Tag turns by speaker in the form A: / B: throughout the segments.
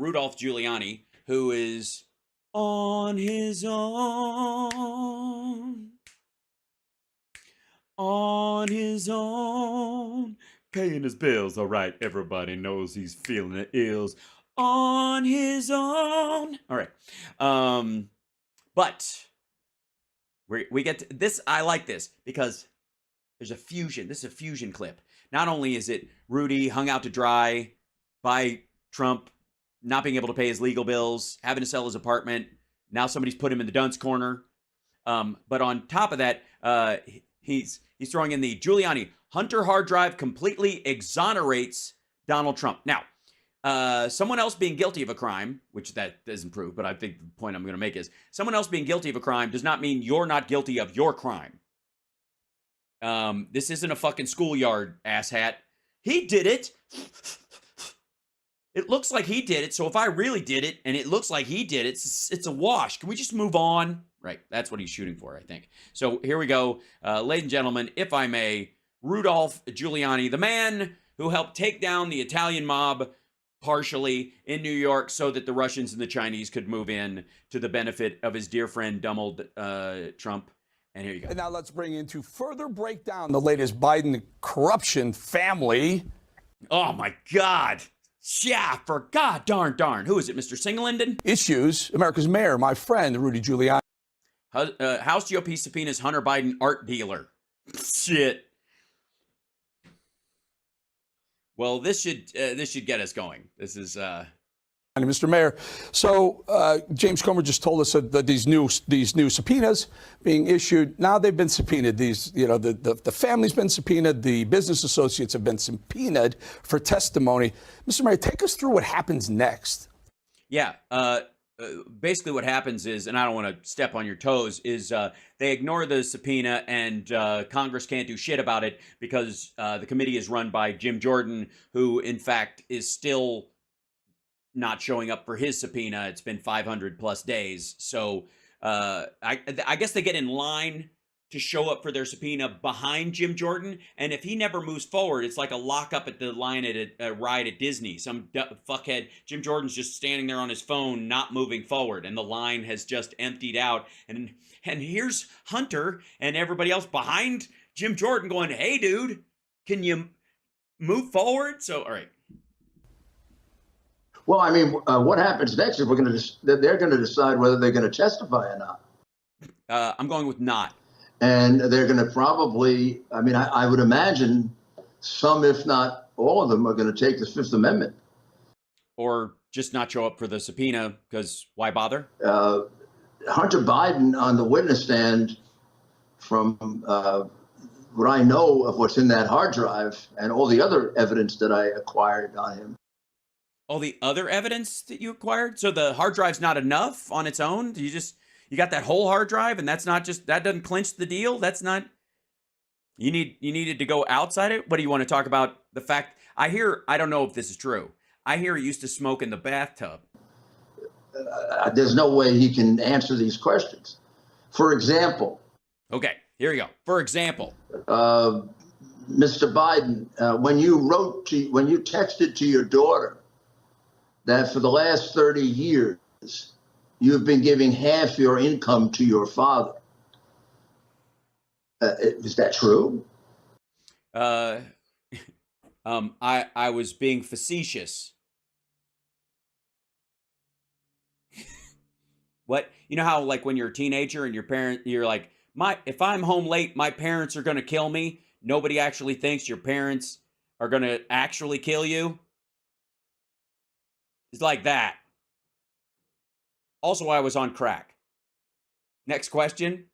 A: Rudolph Giuliani, who is on his own, paying his bills. All right, everybody knows he's feeling the ills on his own. All right, but we get to this. I like this because there's a fusion. This is a fusion clip. Not only is it Rudy hung out to dry by Trump, not being able to pay his legal bills, having to sell his apartment. Now somebody's put him in the dunce corner. But on top of that, he's throwing in the Giuliani Hunter hard drive completely exonerates Donald Trump. Now, someone else being guilty of a crime, which that doesn't prove, but I think the point I'm going to make is someone else being guilty of a crime does not mean you're not guilty of your crime. This isn't a fucking schoolyard, asshat. He did it. It looks like he did it. So if I really did it and it looks like he did it, it's a wash. Can we just move on? Right. That's what he's shooting for, I think. So here we go. Ladies and gentlemen, if I may, Rudolph Giuliani, the man who helped take down the Italian mob partially in New York so that the Russians and the Chinese could move in to the benefit of his dear friend Donald Trump. And here you go.
B: And now let's bring in to further break down the latest Biden corruption family.
A: Oh, my God. Yeah, for God darn. Who is it, Mr. Singlinden?
B: Issues. America's mayor, my friend, Rudy Giuliani.
A: House GOP subpoenas Hunter Biden art dealer. Shit. Well, this should get us going. This is
B: Mr. Mayor, so James Comer just told us that these new subpoenas being issued. Now they've been subpoenaed. These, the family's been subpoenaed. The business associates have been subpoenaed for testimony. Mr. Mayor, take us through what happens next.
A: Yeah. Basically, what happens is, and I don't want to step on your toes, is they ignore the subpoena, and Congress can't do shit about it because the committee is run by Jim Jordan, who, in fact, is still not showing up for his subpoena. It's been 500 plus days. So I guess they get in line to show up for their subpoena behind Jim Jordan. And if he never moves forward, it's like a lockup at the line at a ride at Disney. Some fuckhead, Jim Jordan's just standing there on his phone, not moving forward. And the line has just emptied out. And here's Hunter and everybody else behind Jim Jordan going, hey, dude, can you move forward? So, all right.
C: Well, I mean, what happens next is they're going to decide whether they're going to testify or not.
A: I'm going with not.
C: And they're going to probably, I mean, I would imagine some, if not all of them, are going to take the Fifth Amendment.
A: Or just not show up for the subpoena, because why bother?
C: Hunter Biden on the witness stand, from what I know of what's in that hard drive and all the other evidence that I acquired on him.
A: All the other evidence that you acquired? So the hard drive's not enough on its own? You got that whole hard drive, and that doesn't clinch the deal? That's not, you needed to go outside it? What do you want to talk about? The fact, I don't know if this is true. I hear he used to smoke in the bathtub.
C: There's no way he can answer these questions. For example.
A: Okay, here we go. For example.
C: Mr. Biden, when you texted to your daughter that for the last 30 years, you've been giving half your income to your father. Is that true?
A: I was being facetious. What? You know how, like, when you're a teenager and you're like, if I'm home late, my parents are going to kill me. Nobody actually thinks your parents are going to actually kill you. It's like that. Also, I was on crack. Next question.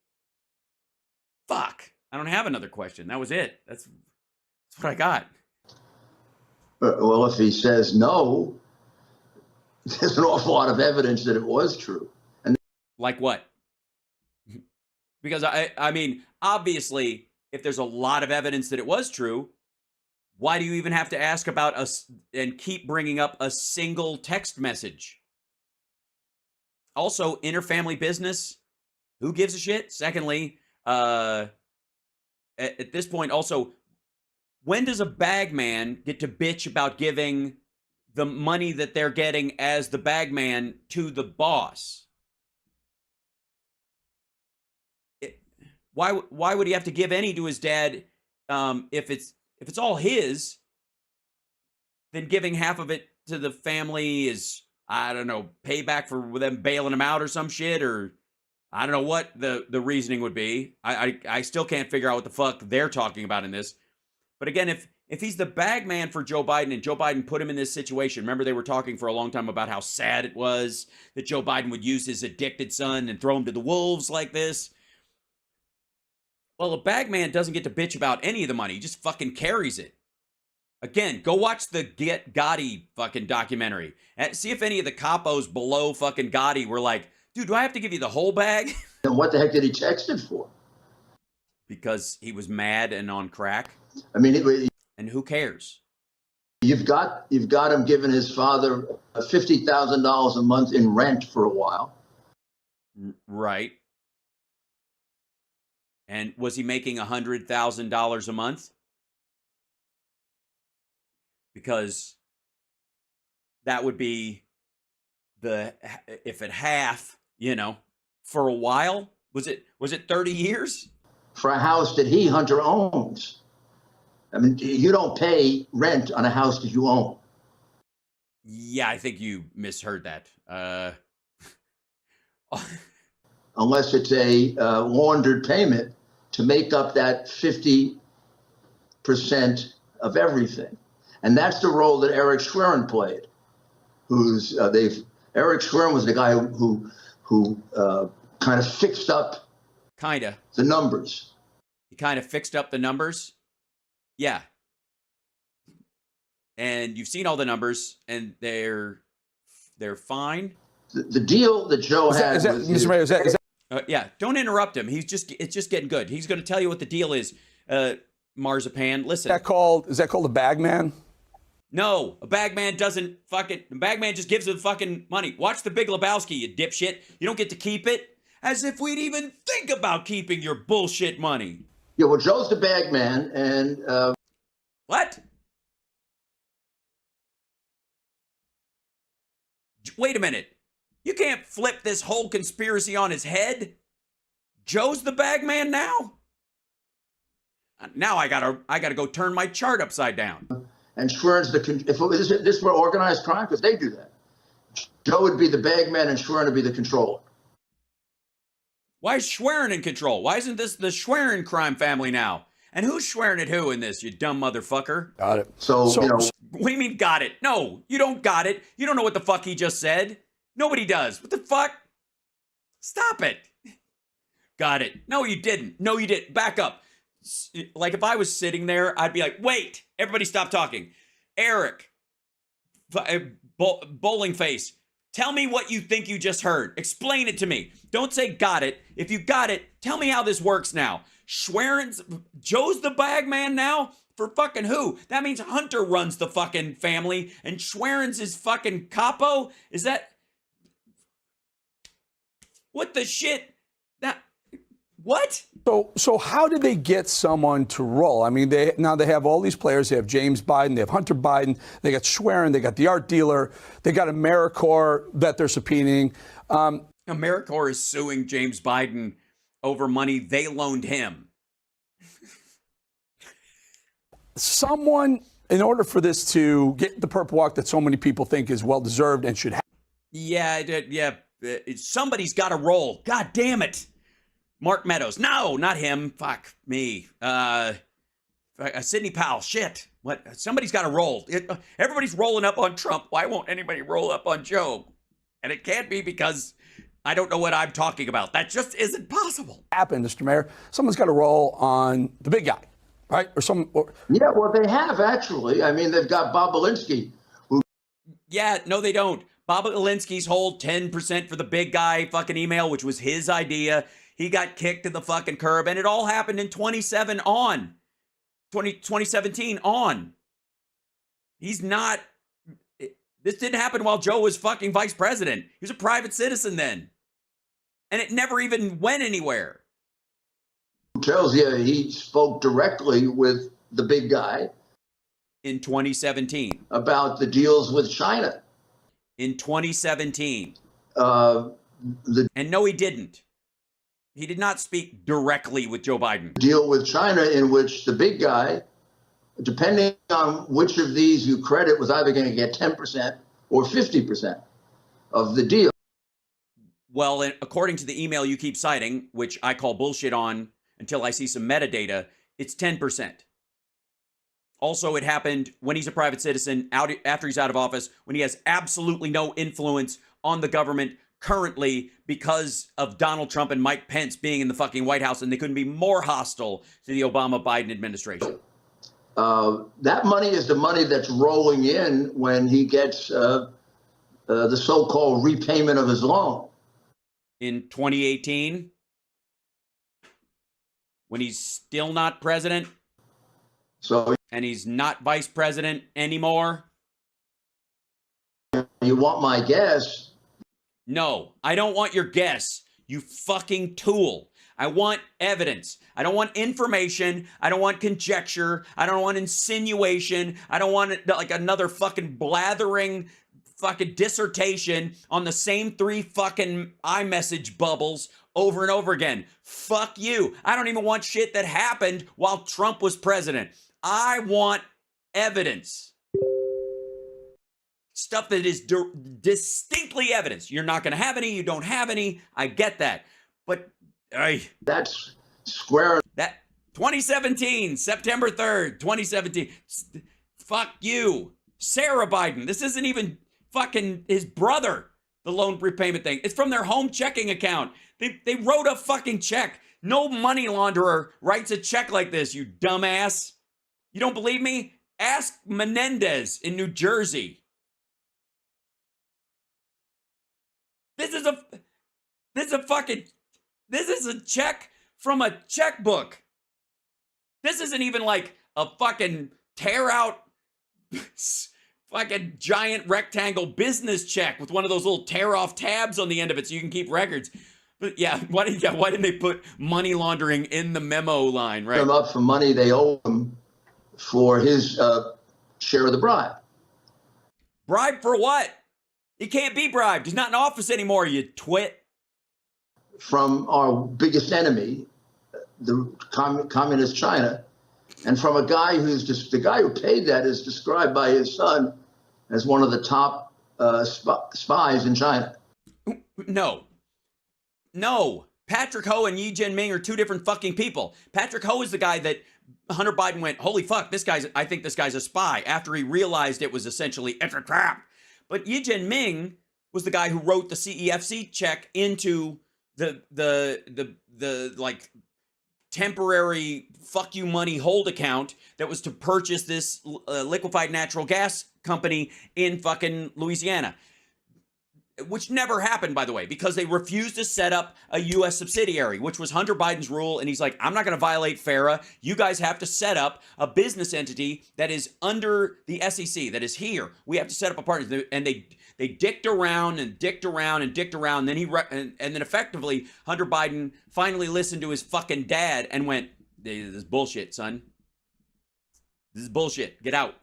A: Fuck. I don't have another question. That was it. That's what I got.
C: Well, if he says no, there's an awful lot of evidence that it was true. And
A: like what? Because I mean, obviously, if there's a lot of evidence that it was true, why do you even have to ask about us and keep bringing up a single text message? Also, interfamily business, who gives a shit? Secondly, at this point, also, when does a bag man get to bitch about giving the money that they're getting as the bagman to the boss. Why would he have to give any to his dad if it's all his? Then giving half of it to the family is, I don't know, payback for them bailing him out or some shit, or I don't know what the reasoning would be. I still can't figure out what the fuck they're talking about in this. But again, if he's the bag man for Joe Biden and Joe Biden put him in this situation, remember they were talking for a long time about how sad it was that Joe Biden would use his addicted son and throw him to the wolves like this. Well, a bag man doesn't get to bitch about any of the money. He just fucking carries it. Again, go watch the Get Gotti fucking documentary. And see if any of the capos below fucking Gotti were like, dude, do I have to give you the whole bag?
C: And what the heck did he text it for?
A: Because he was mad and on crack.
C: I mean,
A: and who cares?
C: you've got him giving his father $50,000 a month in rent for a while.
A: Right. And was he making $100,000 a month? Because that would be if at half, for a while. Was it 30 years?
C: For a house that Hunter owns. I mean, you don't pay rent on a house that you own.
A: Yeah, I think you misheard that.
C: Unless it's a laundered payment to make up that 50% of everything. And that's the role that Eric Schwerin played. Eric Schwerin was the guy who kind of fixed up the numbers.
A: He kind of fixed up the numbers? Yeah. And you've seen all the numbers, and they're fine.
C: The deal that Joe had was...
B: Mr. Mayor, is that
A: yeah, don't interrupt him. It's just getting good. He's going to tell you what the deal is. Marzipan, listen.
B: Is that called a bag man?
A: No, a bagman doesn't fucking... A bagman just gives him fucking money. Watch The Big Lebowski, you dipshit. You don't get to keep it. As if we'd even think about keeping your bullshit money.
C: Yeah, well, Joe's the bagman, and...
A: What? Wait a minute. You can't flip this whole conspiracy on his head? Joe's the bagman now? Now I gotta go turn my chart upside down.
C: And Schwerin's if this were organized crime, because they do that. Joe would be the bagman and Schwerin would be the controller.
A: Why is Schwerin in control? Why isn't this the Schwerin crime family now? And who's swearing at who in this, you dumb motherfucker?
B: Got it.
C: So
A: what do you mean got it? No, you don't got it. You don't know what the fuck he just said. Nobody does. What the fuck? Stop it. Got it. No, you didn't. No, you didn't. Back up. Like if I was sitting there, I'd be like, wait, everybody stop talking. Eric, bowling face, tell me what you think you just heard. Explain it to me. Don't say got it. If you got it, tell me how this works now. Joe's the bagman now? For fucking who? That means Hunter runs the fucking family and Schwerin's his fucking capo? Is that... What the shit? What?
B: So how did they get someone to roll? I mean, they have all these players. They have James Biden. They have Hunter Biden. They got Schwerin. They got the art dealer. They got AmeriCorps that they're subpoenaing.
A: AmeriCorps is suing James Biden over money they loaned him.
B: Someone, in order for this to get the perp walk that so many people think is well-deserved and should have.
A: Yeah. Somebody's got to roll. God damn it. Mark Meadows. No, not him. Fuck me. Sidney Powell. Shit. What? Somebody's got to roll. Everybody's rolling up on Trump. Why won't anybody roll up on Joe? And it can't be because I don't know what I'm talking about. That just isn't possible.
B: Happen, Mr. Mayor. Someone's got to roll on the big guy, right?
C: Yeah, well, they have actually. I mean, they've got Bob Alinsky.
A: Yeah, no, they don't. Bob Alinsky's whole 10% for the big guy fucking email, which was his idea. He got kicked to the fucking curb, and it all happened in 2017 on. He's not... This didn't happen while Joe was fucking vice president. He was a private citizen then. And it never even went anywhere.
C: Tells you he spoke directly with the big guy.
A: In 2017.
C: About the deals with China.
A: In 2017.
C: And
A: no, he didn't. He did not speak directly with Joe Biden.
C: Deal with China in which the big guy, depending on which of these you credit, was either going to get 10% or 50% of the deal.
A: Well, according to the email you keep citing, which I call bullshit on until I see some metadata, it's 10%. Also, it happened when he's a private citizen, after he's out of office, when he has absolutely no influence on the government currently because of Donald Trump and Mike Pence being in the fucking White House, and they couldn't be more hostile to the Obama-Biden administration.
C: That money is the money that's rolling in when he gets the so-called repayment of his loan.
A: In 2018, when he's still not president, and he's not vice president anymore.
C: You want my guess?
A: No, I don't want your guess, you fucking tool. I want evidence. I don't want information. I don't want conjecture. I don't want insinuation. I don't want like another fucking blathering fucking dissertation on the same 3 fucking iMessage bubbles over and over again. Fuck you. I don't even want shit that happened while Trump was president. I want evidence. Stuff that is distinctly evidence. You're not going to have any. You don't have any. I get that. But
C: that's square.
A: That 2017, September 3rd, 2017. Fuck you. Sarah Biden. This isn't even fucking his brother, the loan repayment thing. It's from their home checking account. They wrote a fucking check. No money launderer writes a check like this, you dumbass. You don't believe me? Ask Menendez in New Jersey. This is a check from a checkbook. This isn't even like a fucking tear out fucking giant rectangle business check with one of those little tear off tabs on the end of it so you can keep records. But yeah, why didn't they put money laundering in the memo line, right?
C: Them up for money they owe him for his share of the bribe.
A: Bribe for what? He can't be bribed. He's not in office anymore, you twit.
C: From our biggest enemy, the communist China, and from a guy who's just the guy who paid that is described by his son as one of the top spies in China.
A: No. Patrick Ho and Yi Jianming are 2 different fucking people. Patrick Ho is the guy that Hunter Biden went, holy fuck, I think this guy's a spy, after he realized it was essentially, it's a trap. But Yi Jianming was the guy who wrote the CEFC check into the like temporary fuck you money hold account that was to purchase this liquefied natural gas company in fucking Louisiana. Which never happened, by the way, because they refused to set up a U.S. subsidiary, which was Hunter Biden's rule. And he's like, I'm not going to violate FARA. You guys have to set up a business entity that is under the SEC, that is here. We have to set up a partner. And they dicked around and dicked around and dicked around. And then effectively, Hunter Biden finally listened to his fucking dad and went, this is bullshit, son. This is bullshit. Get out.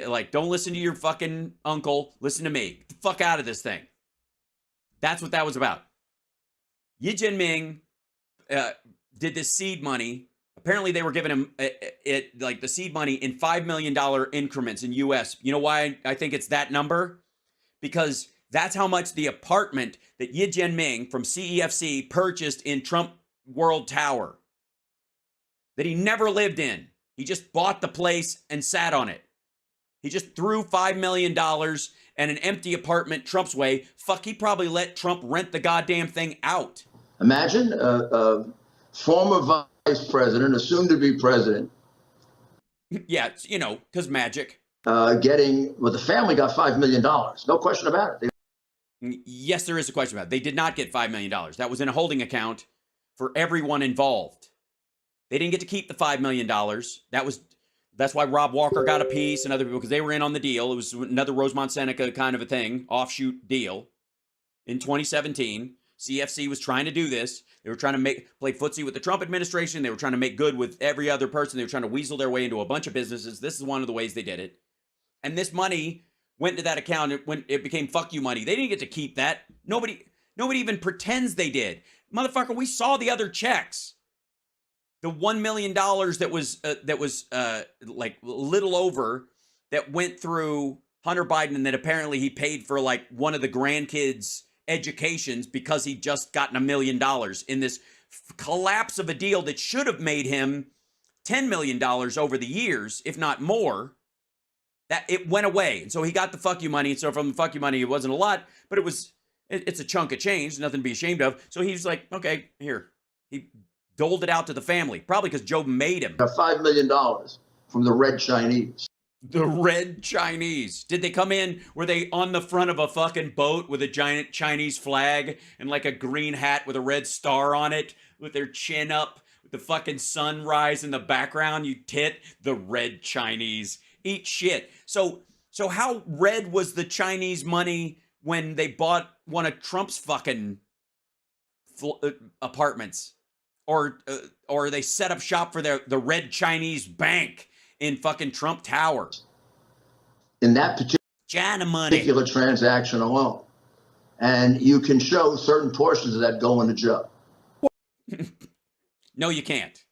A: Like, don't listen to your fucking uncle. Listen to me. Get the fuck out of this thing. That's what that was about. Yi Jianming did this seed money. Apparently, they were giving him the seed money in $5 million increments in U.S. You know why I think it's that number? Because that's how much the apartment that Yi Jianming from CEFC purchased in Trump World Tower that he never lived in. He just bought the place and sat on it. He just threw $5 million and an empty apartment Trump's way. Fuck, he probably let Trump rent the goddamn thing out.
C: Imagine a former vice president, a soon-to-be president.
A: Yeah, because magic.
C: The family got $5 million. No question about it.
A: Yes, there is a question about it. They did not get $5 million. That was in a holding account for everyone involved. They didn't get to keep the $5 million. That's why Rob Walker got a piece and other people, because they were in on the deal. It was another Rosemont Seneca kind of a thing, offshoot deal in 2017. CFC was trying to do this. They were trying to play footsie with the Trump administration. They were trying to make good with every other person. They were trying to weasel their way into a bunch of businesses. This is one of the ways they did it. And this money went to that account. It became fuck you money. They didn't get to keep that. Nobody even pretends they did. Motherfucker, we saw the other checks. The $1 million that was like a little over that went through Hunter Biden, and that apparently he paid for like one of the grandkids' educations because he just gotten $1 million in this collapse of a deal that should have made him $10 million over the years, if not more. That it went away. And so he got the fuck you money. And so from the fuck you money, it wasn't a lot, but it's a chunk of change, nothing to be ashamed of. So he's like, okay, here. He doled it out to the family, probably because Joe made him.
C: $5 million from the Red Chinese.
A: The Red Chinese. Did they come in? Were they on the front of a fucking boat with a giant Chinese flag and like a green hat with a red star on it with their chin up with the fucking sunrise in the background? You tit. The Red Chinese. Eat shit. So how red was the Chinese money when they bought one of Trump's fucking apartments? Or they set up shop for the Red Chinese bank in fucking Trump Tower.
C: In that
A: China money.
C: particular transaction alone. And you can show certain portions of that going to Joe.
A: No, you can't.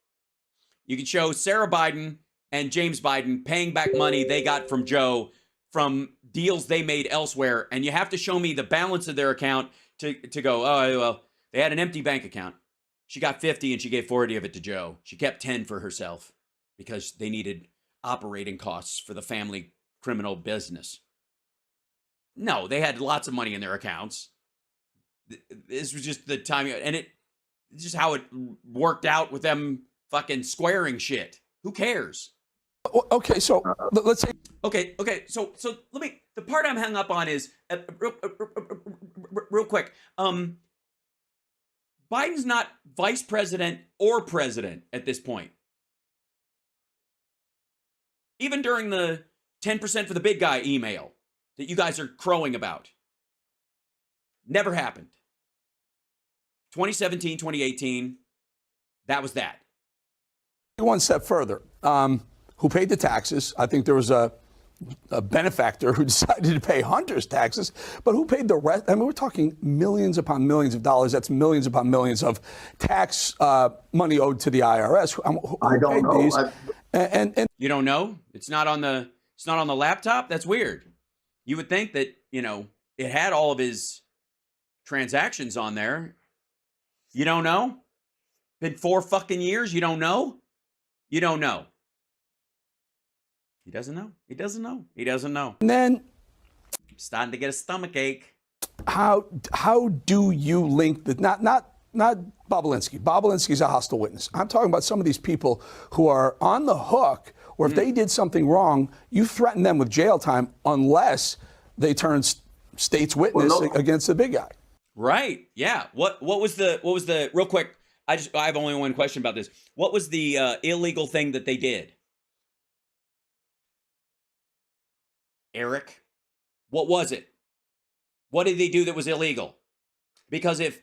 A: You can show Sarah Biden and James Biden paying back money they got from Joe from deals they made elsewhere. And you have to show me the balance of their account to go, oh, well, they had an empty bank account. She got 50 and she gave 40 of it to Joe. She kept 10 for herself because they needed operating costs for the family criminal business. No, they had lots of money in their accounts. This was just the timing, and it's just how it worked out with them fucking squaring shit. Who cares?
B: Okay, so let's say.
A: Okay. So let me. The part I'm hung up on is real quick. Biden's not vice president or president at this point. Even during the 10% for the big guy email that you guys are crowing about. Never happened. 2017, 2018, that was that.
B: One step further. Who paid the taxes? I think there was a benefactor who decided to pay Hunter's taxes, but who paid the rest? I mean, we're talking millions upon millions of dollars. That's millions upon millions of tax money owed to the IRS. Who
C: I don't know.
B: these? And
A: you don't know? It's not on the laptop? That's weird. You would think that, it had all of his transactions on there. You don't know? Been 4 fucking years, you don't know? You don't know. He doesn't know. He doesn't know. He doesn't know.
B: And then
A: I'm starting to get a stomach ache.
B: how do you link the not Bobulinski. Bobulinski's a hostile witness. I'm talking about some of these people who are on the hook, or if they did something wrong, you threaten them with jail time unless they turn state's witness against the big guy.
A: Right. Yeah. What was the real quick? I have only one question about this. What was the illegal thing that they did? Eric, what was it? What did they do that was illegal? Because if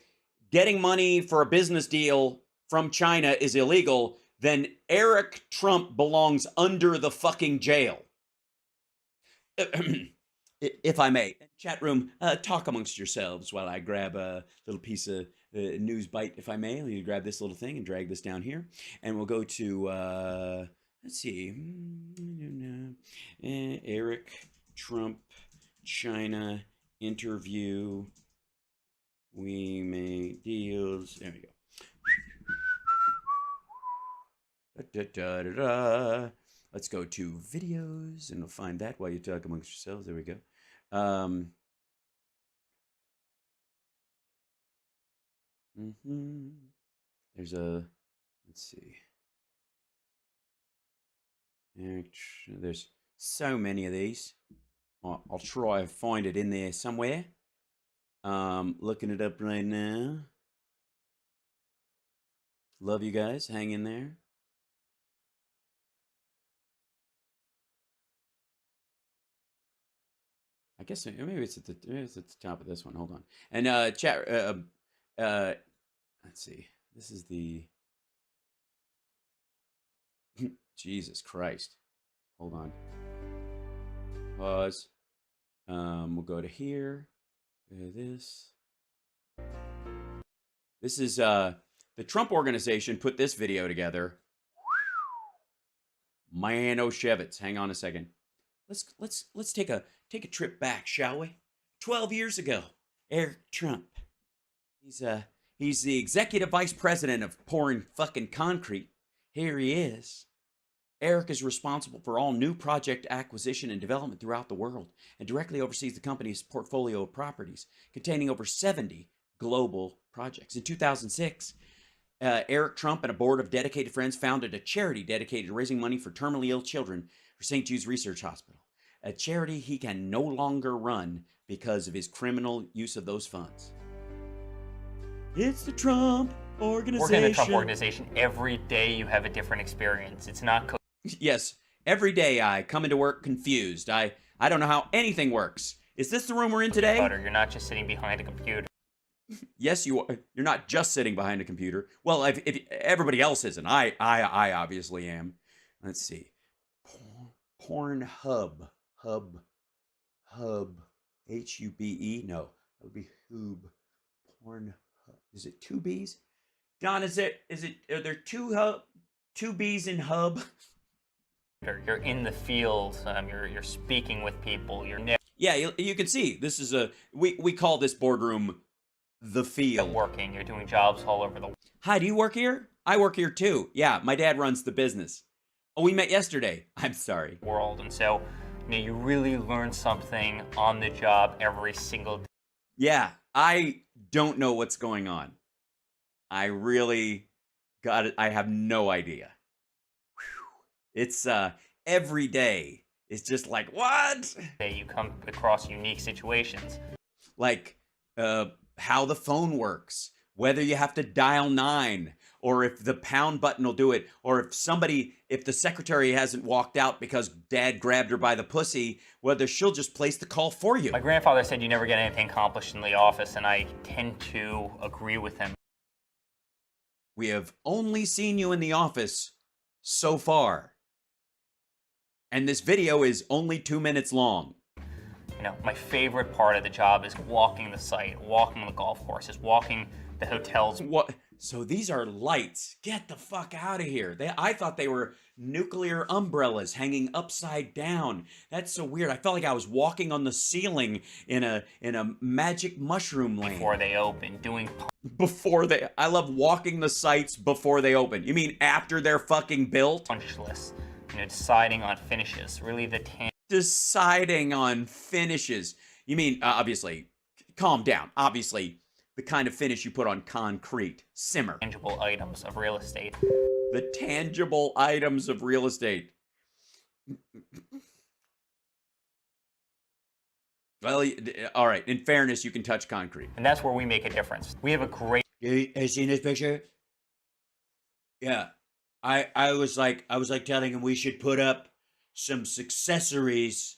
A: getting money for a business deal from China is illegal, then Eric Trump belongs under the fucking jail. If I may. Chat room, talk amongst yourselves while I grab a little piece of news bite, if I may. You grab this little thing and drag this down here. And we'll go to, let's see. Eric Trump, China interview. We make deals. There we go. Let's go to videos, and we'll find that while you talk amongst yourselves. There we go. There's a, let's see. There's so many of these. I'll try and find it in there somewhere. Looking it up right now. Love you guys. Hang in there. I guess maybe it's at the top of this one. Hold on. And chat. let's see. This is the Jesus Christ. Hold on. Pause. We'll go to here. Go to this. This is the Trump organization put this video together. Man, oh Shevitz. Hang on a second. Let's take a trip back, shall we? 12 years ago, Eric Trump. He's the executive vice president of pouring fucking concrete. Here he is. Eric is responsible for all new project acquisition and development throughout the world and directly oversees the company's portfolio of properties, containing over 70 global projects. In 2006, Eric Trump and a board of dedicated friends founded a charity dedicated to raising money for terminally ill children for St. Jude's Research Hospital, a charity he can no longer run because of his criminal use of those funds. It's the Trump organization.
D: Working in the Trump organization, every day you have a different experience. It's not
A: Yes, every day I come into work confused. I don't know how anything works. Is this the room we're in today?
D: butter. You're not just sitting behind a computer.
A: Yes, you are. You're not just sitting behind a computer. Well, if everybody else isn't, I obviously am. Let's see. Pornhub. Hub. Hube. No, that would be Hube. Pornhub. Is it two B's? Don, are there two B's in hub?
D: You're in the field. You're speaking with people.
A: Yeah, you can see this is we call this boardroom the field.
D: Working. You're doing jobs all over the world.
A: Hi, do you work here? I work here too. Yeah, my dad runs the business. Oh, we met yesterday. I'm sorry.
D: And so, you really learn something on the job every single day.
A: Yeah, I don't know what's going on. I really got it. I have no idea. Whew. It's every day. It's just like, what?
D: You come across unique situations.
A: Like how the phone works, whether you have to dial 9, or if the pound button will do it, or if the secretary hasn't walked out because dad grabbed her by the pussy, whether she'll just place the call for you.
D: My grandfather said you never get anything accomplished in the office, and I tend to agree with him.
A: We have only seen you in the office so far. And this video is only 2 minutes long.
D: My favorite part of the job is walking the site, walking the golf courses, walking the hotels.
A: What? So these are lights. Get the fuck out of here. I thought they were nuclear umbrellas hanging upside down. That's so weird. I felt like I was walking on the ceiling in a magic mushroom land.
D: Before they open,
A: I love walking the sites before they open. You mean after they're fucking built?
D: Punch lists, deciding on finishes, really
A: deciding on finishes. You mean, obviously, calm down. Obviously, the kind of finish you put on concrete. Simmer.
D: Tangible items of real estate.
A: The tangible items of real estate. Well, all right. In fairness, you can touch concrete.
D: And that's where we make a difference. We have a great...
A: Have you seen this picture? Yeah. I was like telling him we should put up some accessories,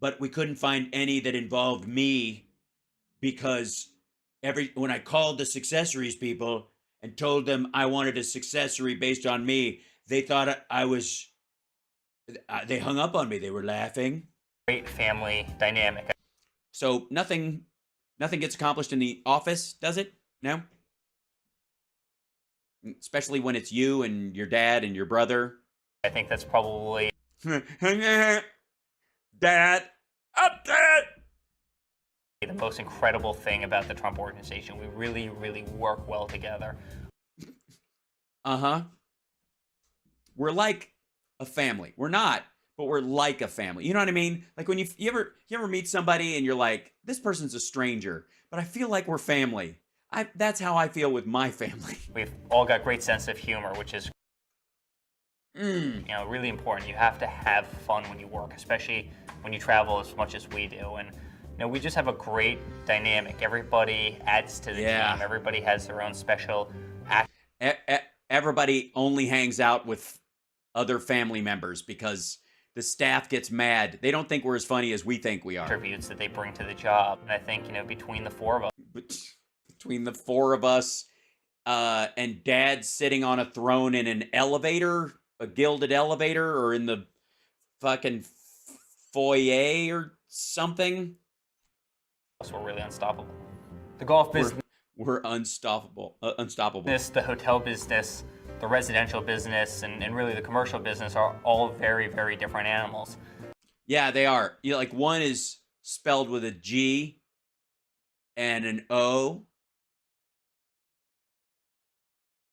A: but we couldn't find any that involved me, because when I called the accessories people and told them I wanted a accessory based on me, they thought they hung up on me. They were laughing.
D: Great family dynamic.
A: So nothing gets accomplished in the office, does it? No? Especially when it's you and your dad and your brother.
D: I think that's probably...
A: Dad! Up dad!
D: The most incredible thing about the Trump organization. We really, really work well together.
A: Uh-huh. We're like a family. We're not, but we're like a family. You know what I mean? Like when you ever meet somebody and you're like, this person's a stranger, but I feel like we're family. That's how I feel with my family.
D: We've all got great sense of humor, which is really important. You have to have fun when you work, especially when you travel as much as we do. And we just have a great dynamic. Everybody adds to the team. Everybody has their own special
A: everybody only hangs out with other family members because the staff gets mad. They don't think we're as funny as we think we are.
D: Attributes that they bring to the job. And I think, between the four of us.
A: between the four of us, and Dad sitting on a throne in an elevator, a gilded elevator, or in the fucking foyer or something.
D: We're really unstoppable. The golf business,
A: We're unstoppable. Unstoppable.
D: the hotel business, the residential business, and really the commercial business are all very, very different animals.
A: Yeah, they are. You know, like one is spelled with a G and an O.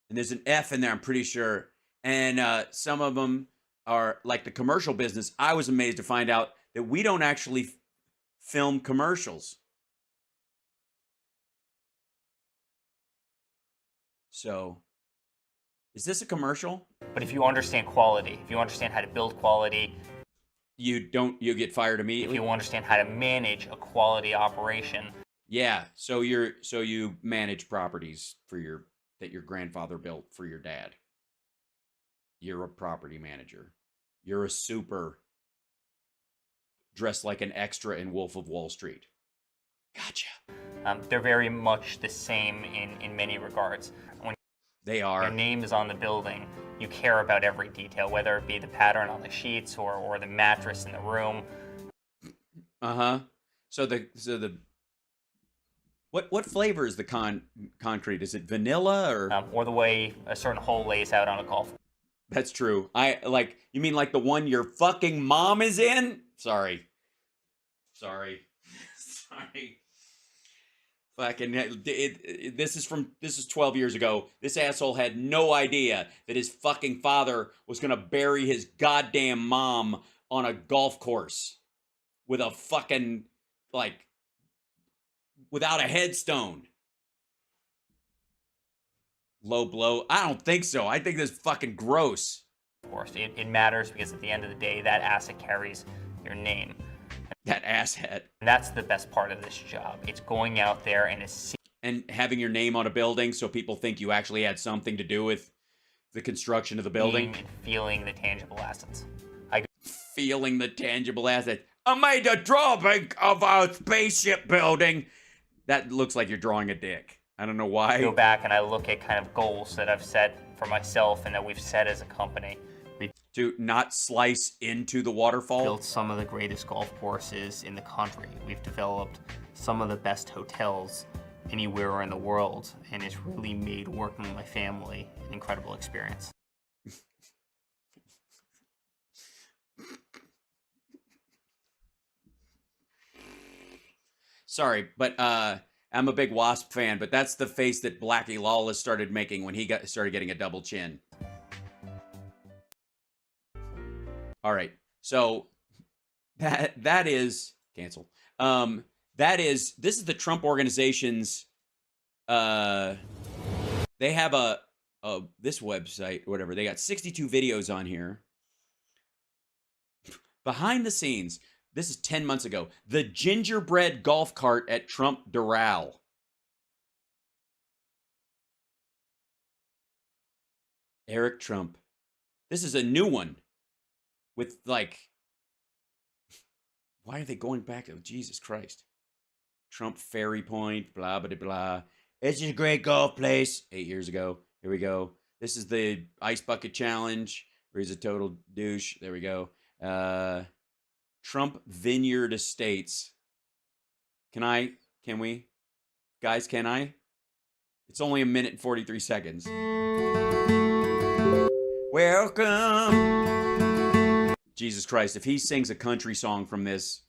A: And there's an F in there, I'm pretty sure. And some of them are like the commercial business. I was amazed to find out that we don't actually film commercials. So, is this a commercial?
D: But if you understand quality, if you understand how to build quality,
A: You get fired
D: if
A: immediately.
D: you understand how to manage a quality operation,
A: Yeah, so you manage properties that your grandfather built for your dad. You're a property manager. You're a super dressed like an extra in Wolf of Wall Street. Gotcha.
D: they're very much the same in many regards. When
A: They are.
D: your name is on the building, you care about every detail, whether it be the pattern on the sheets or the mattress in the room.
A: Uh-huh. So the what flavor is the concrete? Is it vanilla
D: Or the way a certain hole lays out on a golf.
A: That's true. You mean like the one your fucking mom is in? Sorry. Sorry. Fucking this is 12 years ago. This asshole had no idea that his fucking father was gonna bury his goddamn mom on a golf course with a fucking without a headstone. Low blow. I don't think so. I think this is fucking gross.
D: Of course, it matters because at the end of the day, that asset carries your name.
A: That asshat.
D: And that's the best part of this job. It's going out there
A: And having your name on a building so people think you actually had something to do with the construction of the building.
D: and feeling the tangible assets.
A: Feeling the tangible asset. I made a drawing of our spaceship building. That looks like you're drawing a dick. I don't know why.
D: I go back and I look at kind of goals that I've set for myself and that we've set as a company. We
A: To not slice into the waterfall.
D: built some of the greatest golf courses in the country. We've developed some of the best hotels anywhere in the world, and it's really made working with my family an incredible experience.
A: Sorry, but I'm a big Wasp fan, but that's the face that Blackie Lawless started making when he started getting a double chin. All right, so that is cancel. This is the Trump organization's. They have this website, or whatever. They got 62 videos on here. Behind the scenes. This is 10 months ago. The gingerbread golf cart at Trump Doral. Eric Trump. This is a new one. With why are they going back? Oh, Jesus Christ. Trump Ferry Point, blah, blah, blah. It's just a great golf place. 8 years ago. Here we go. This is the Ice Bucket Challenge, where he's a total douche. There we go. Trump Vineyard Estates. Can we? Guys, can I? It's only 1 minute and 43 seconds. Welcome. Jesus Christ, if he sings a country song from this.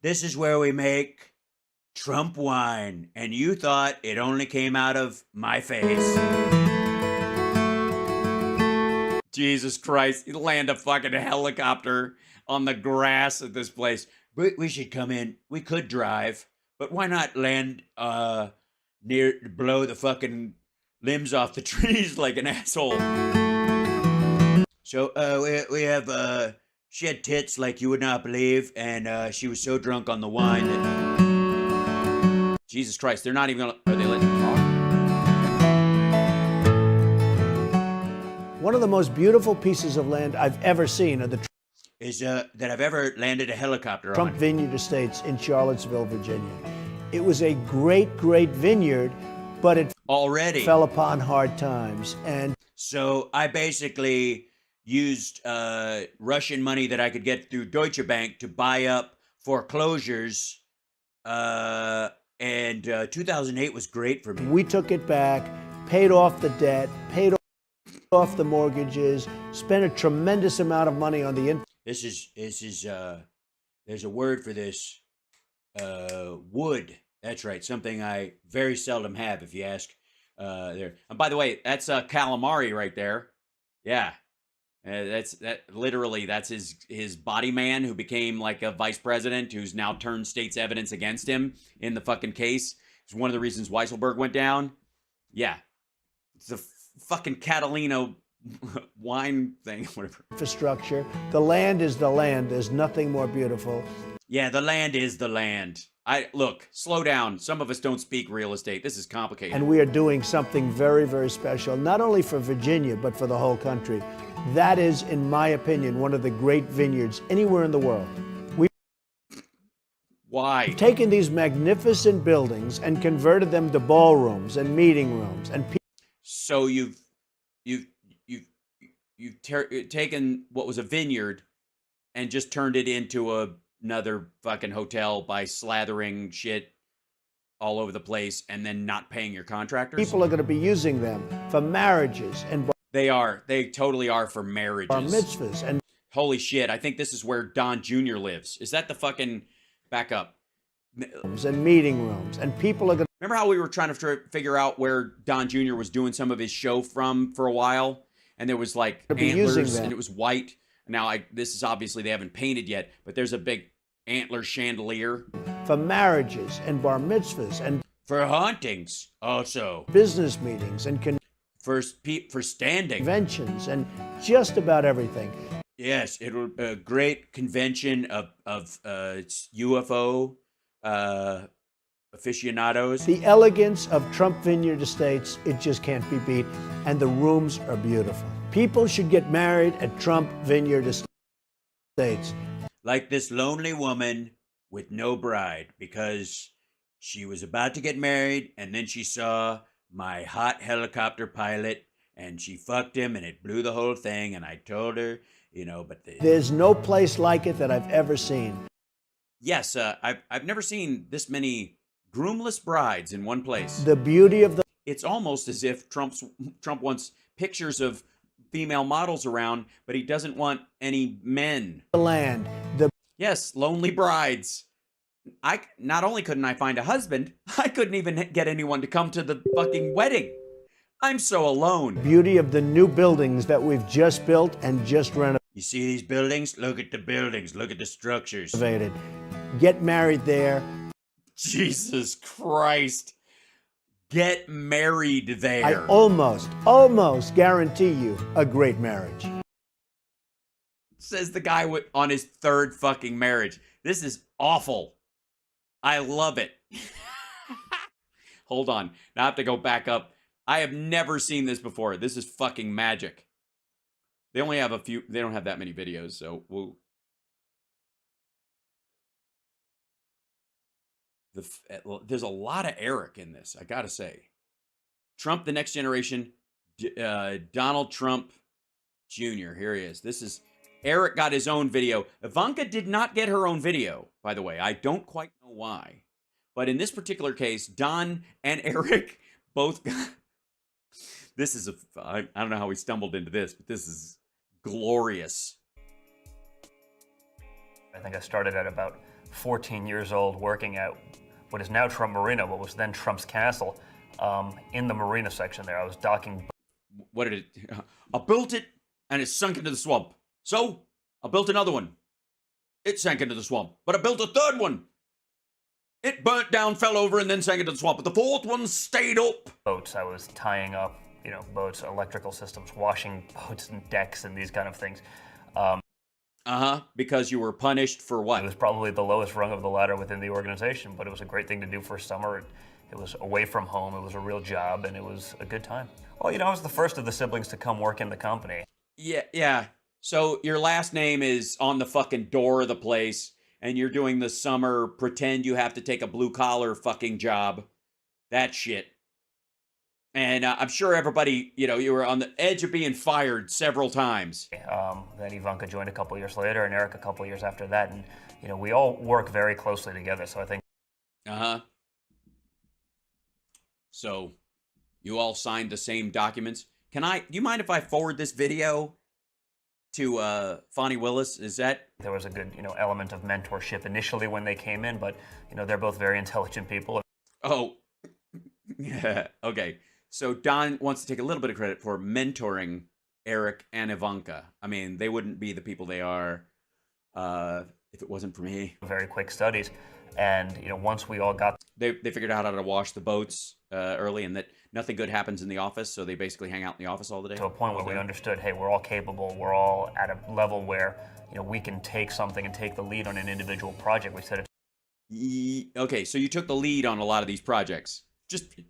A: This is where we make Trump wine, and you thought it only came out of my face. Jesus Christ, you land a fucking helicopter on the grass at this place. We should come in. We could drive, but why not land blow the fucking limbs off the trees like an asshole? So we have she had tits like you would not believe, and she was so drunk on the wine that Jesus Christ, they're not even gonna. Are they letting you talk?
E: One of the most beautiful pieces of land I've ever seen are the
A: that I've ever landed a helicopter
E: Trump
A: on.
E: Vineyard Estates in Charlottesville, Virginia. It was a great, great vineyard, but it
A: Already.
E: fell upon hard times. And
A: So I basically used Russian money that I could get through Deutsche Bank to buy up foreclosures. And 2008 was great for me.
E: we took it back, paid off the debt, paid off the mortgages, spent a tremendous amount of money on the
A: This is there's a word for this. Wood. That's right. Something I very seldom have, if you ask. There. And by the way, that's calamari right there. Yeah. That's his body man who became like a vice president who's now turned state's evidence against him in the fucking case. It's one of the reasons Weisselberg went down. Yeah. It's a fucking Catalina wine thing, whatever.
E: infrastructure. The land is the land. There's nothing more beautiful.
A: Yeah, the land is the land. Look, slow down. Some of us don't speak real estate. This is complicated.
E: And we are doing something very, very special, not only for Virginia, but for the whole country. That is, in my opinion, one of the great vineyards anywhere in the world.
A: Why?
E: We've taken these magnificent buildings and converted them to ballrooms and meeting rooms. And
A: So you've taken what was a vineyard and just turned it into another fucking hotel by slathering shit all over the place and then not paying your contractors?
E: people are going to be using them for marriages and
A: They are. They totally are for marriages.
E: bar mitzvahs and
A: Holy shit. I think this is where Don Jr. lives. Is that the fucking backup?
E: meeting rooms. And people are going
A: Remember how we were trying to figure out where Don Jr. was doing some of his show from for a while? And there was like
E: be using
A: antlers
E: them.
A: and it was white. Now, this is obviously they haven't painted yet, but there's a big antler chandelier.
E: for marriages and bar mitzvahs and
A: For hauntings, also.
E: business meetings and
A: For standing.
E: conventions and just about everything.
A: Yes, it will a great convention of UFO aficionados.
E: The elegance of Trump Vineyard Estates, it just can't be beat. And the rooms are beautiful. People should get married at Trump Vineyard Estates.
A: Like this lonely woman with no bride because she was about to get married and then she saw my hot helicopter pilot and she fucked him and it blew the whole thing and I told her, but
E: There's no place like it that I've ever seen.
A: yes, I've never seen this many groomless brides in one place.
E: The beauty of the
A: It's almost as if Trump wants pictures of female models around, but he doesn't want any men.
E: land, the
A: Yes, lonely brides. Not only couldn't I find a husband, I couldn't even get anyone to come to the fucking wedding. I'm so alone.
E: beauty of the new buildings that we've just built and just
A: You see these buildings? Look at the buildings. Look at the structures.
E: renovated. Get married there.
A: Jesus Christ. Get married there.
E: I almost guarantee you a great marriage.
A: Says the guy on his third fucking marriage. This is awful. I love it. Hold on. Now I have to go back up. I have never seen this before. This is fucking magic. They only have they don't have that many videos, so we'll. There's a lot of Eric in this, I gotta say. Trump, the next generation, Donald Trump Jr. Here he is. This is Eric got his own video. Ivanka did not get her own video, by the way. I don't quite know why. But in this particular case, Don and Eric both got... This is I don't know how we stumbled into this, but this is glorious.
D: I think I started at about 14 years old working at what is now Trump Marina, what was then Trump's Castle, in the marina section there. I was docking.
A: What did it... I built it and it sunk into the swamp. So, I built another one. It sank into the swamp. But I built a third one. It burnt down, fell over, and then sank into the swamp. But the fourth one stayed up.
D: Boats. I was tying up, boats, electrical systems, washing boats and decks and these kind of things.
A: Because you were punished for
D: It
A: what?
D: was probably the lowest rung of the ladder within the organization, but it was a great thing to do for summer. It was away from home. It was a real job, and it was a good time. Well, I was the first of the siblings to come work in the company.
A: Yeah. So your last name is on the fucking door of the place, and you're doing the summer pretend you have to take a blue collar fucking job. That shit. And I'm sure everybody, you were on the edge of being fired several times.
D: Then Ivanka joined a couple years later, and Eric a couple years after that, and we all work very closely together. So I think.
A: So, you all signed the same documents. Do you mind if I forward this video to Fonnie Willis? Is that?
D: There was a good, element of mentorship initially when they came in, but, they're both very intelligent people.
A: Oh, yeah. Okay. So Don wants to take a little bit of credit for mentoring Eric and Ivanka. I mean, they wouldn't be the people they are if it wasn't for me.
D: Very quick studies. And, once we all got...
A: They figured out how to wash the boats early, and that nothing good happens in the office, so they basically hang out in the office all the day.
D: To a point where we understood, hey, we're all capable, we're all at a level where, we can take something and take the lead on an individual project. We said it.
A: Okay, so you took the lead on a lot of these projects. Just, do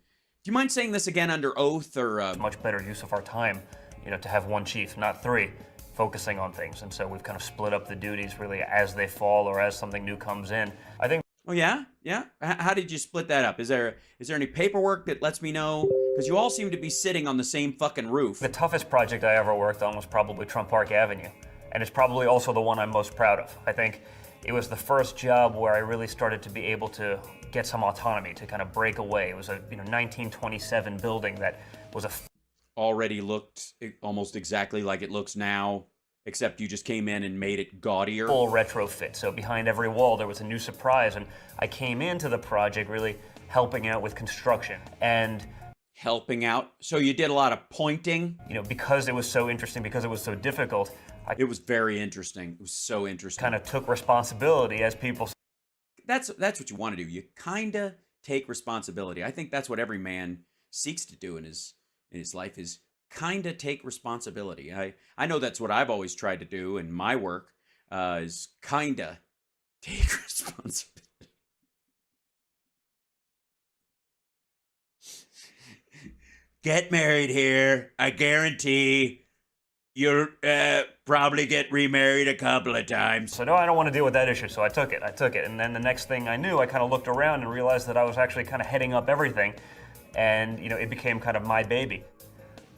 A: you mind saying this again under oath, or...
D: Much better use of our time, to have one chief, not three, focusing on things. And so we've kind of split up the duties really as they fall or as something new comes in. I think...
A: Oh, yeah? Yeah? How did you split that up? Is there any paperwork that lets me know? Because you all seem to be sitting on the same fucking roof.
D: The toughest project I ever worked on was probably Trump Park Avenue. And it's probably also the one I'm most proud of. I think it was the first job where I really started to be able to get some autonomy, to kind of break away. It was a 1927 building that was
A: already looked almost exactly like it looks now. Except you just came in and made it gaudier.
D: Full retrofit. So behind every wall there was a new surprise, and I came into the project really helping out with construction and
A: helping out. So you did a lot of pointing.
D: Because it was so interesting, because it was so difficult.
A: It was very interesting. It was so interesting.
D: Kind of took responsibility as people.
A: That's what you want to do. You kind of take responsibility. I think that's what every man seeks to do in his life is kind of take responsibility. I know that's what I've always tried to do in my work, is kind of take responsibility. Get married here. I guarantee you'll probably get remarried a couple of times.
D: So no, I don't want to deal with that issue, so I took it. And then the next thing I knew, I kind of looked around and realized that I was actually kind of heading up everything. And, it became kind of my baby.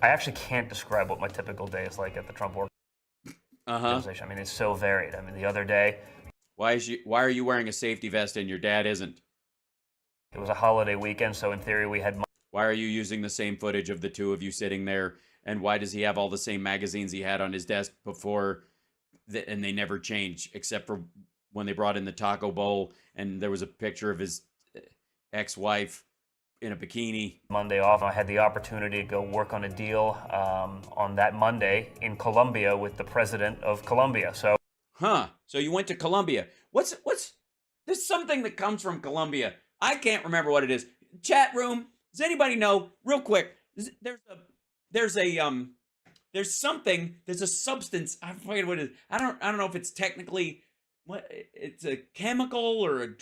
D: I actually can't describe what my typical day is like at the Trump organization. I mean, it's so varied. I mean, the other day...
A: Why are you wearing a safety vest and your dad isn't?
D: It was a holiday weekend, so in theory we had...
A: Why are you using the same footage of the two of you sitting there? And why does he have all the same magazines he had on his desk before, and they never change, except for when they brought in the taco bowl and there was a picture of his ex-wife in a bikini.
D: Monday off, I had the opportunity to go work on a deal on that Monday in Colombia with the president of Colombia. So
A: you went to Colombia. What's there's something that comes from Colombia. I can't remember what it is. Chat room, does anybody know? Real quick, there's a substance. I forget what it is. I don't know if it's technically what it's a chemical or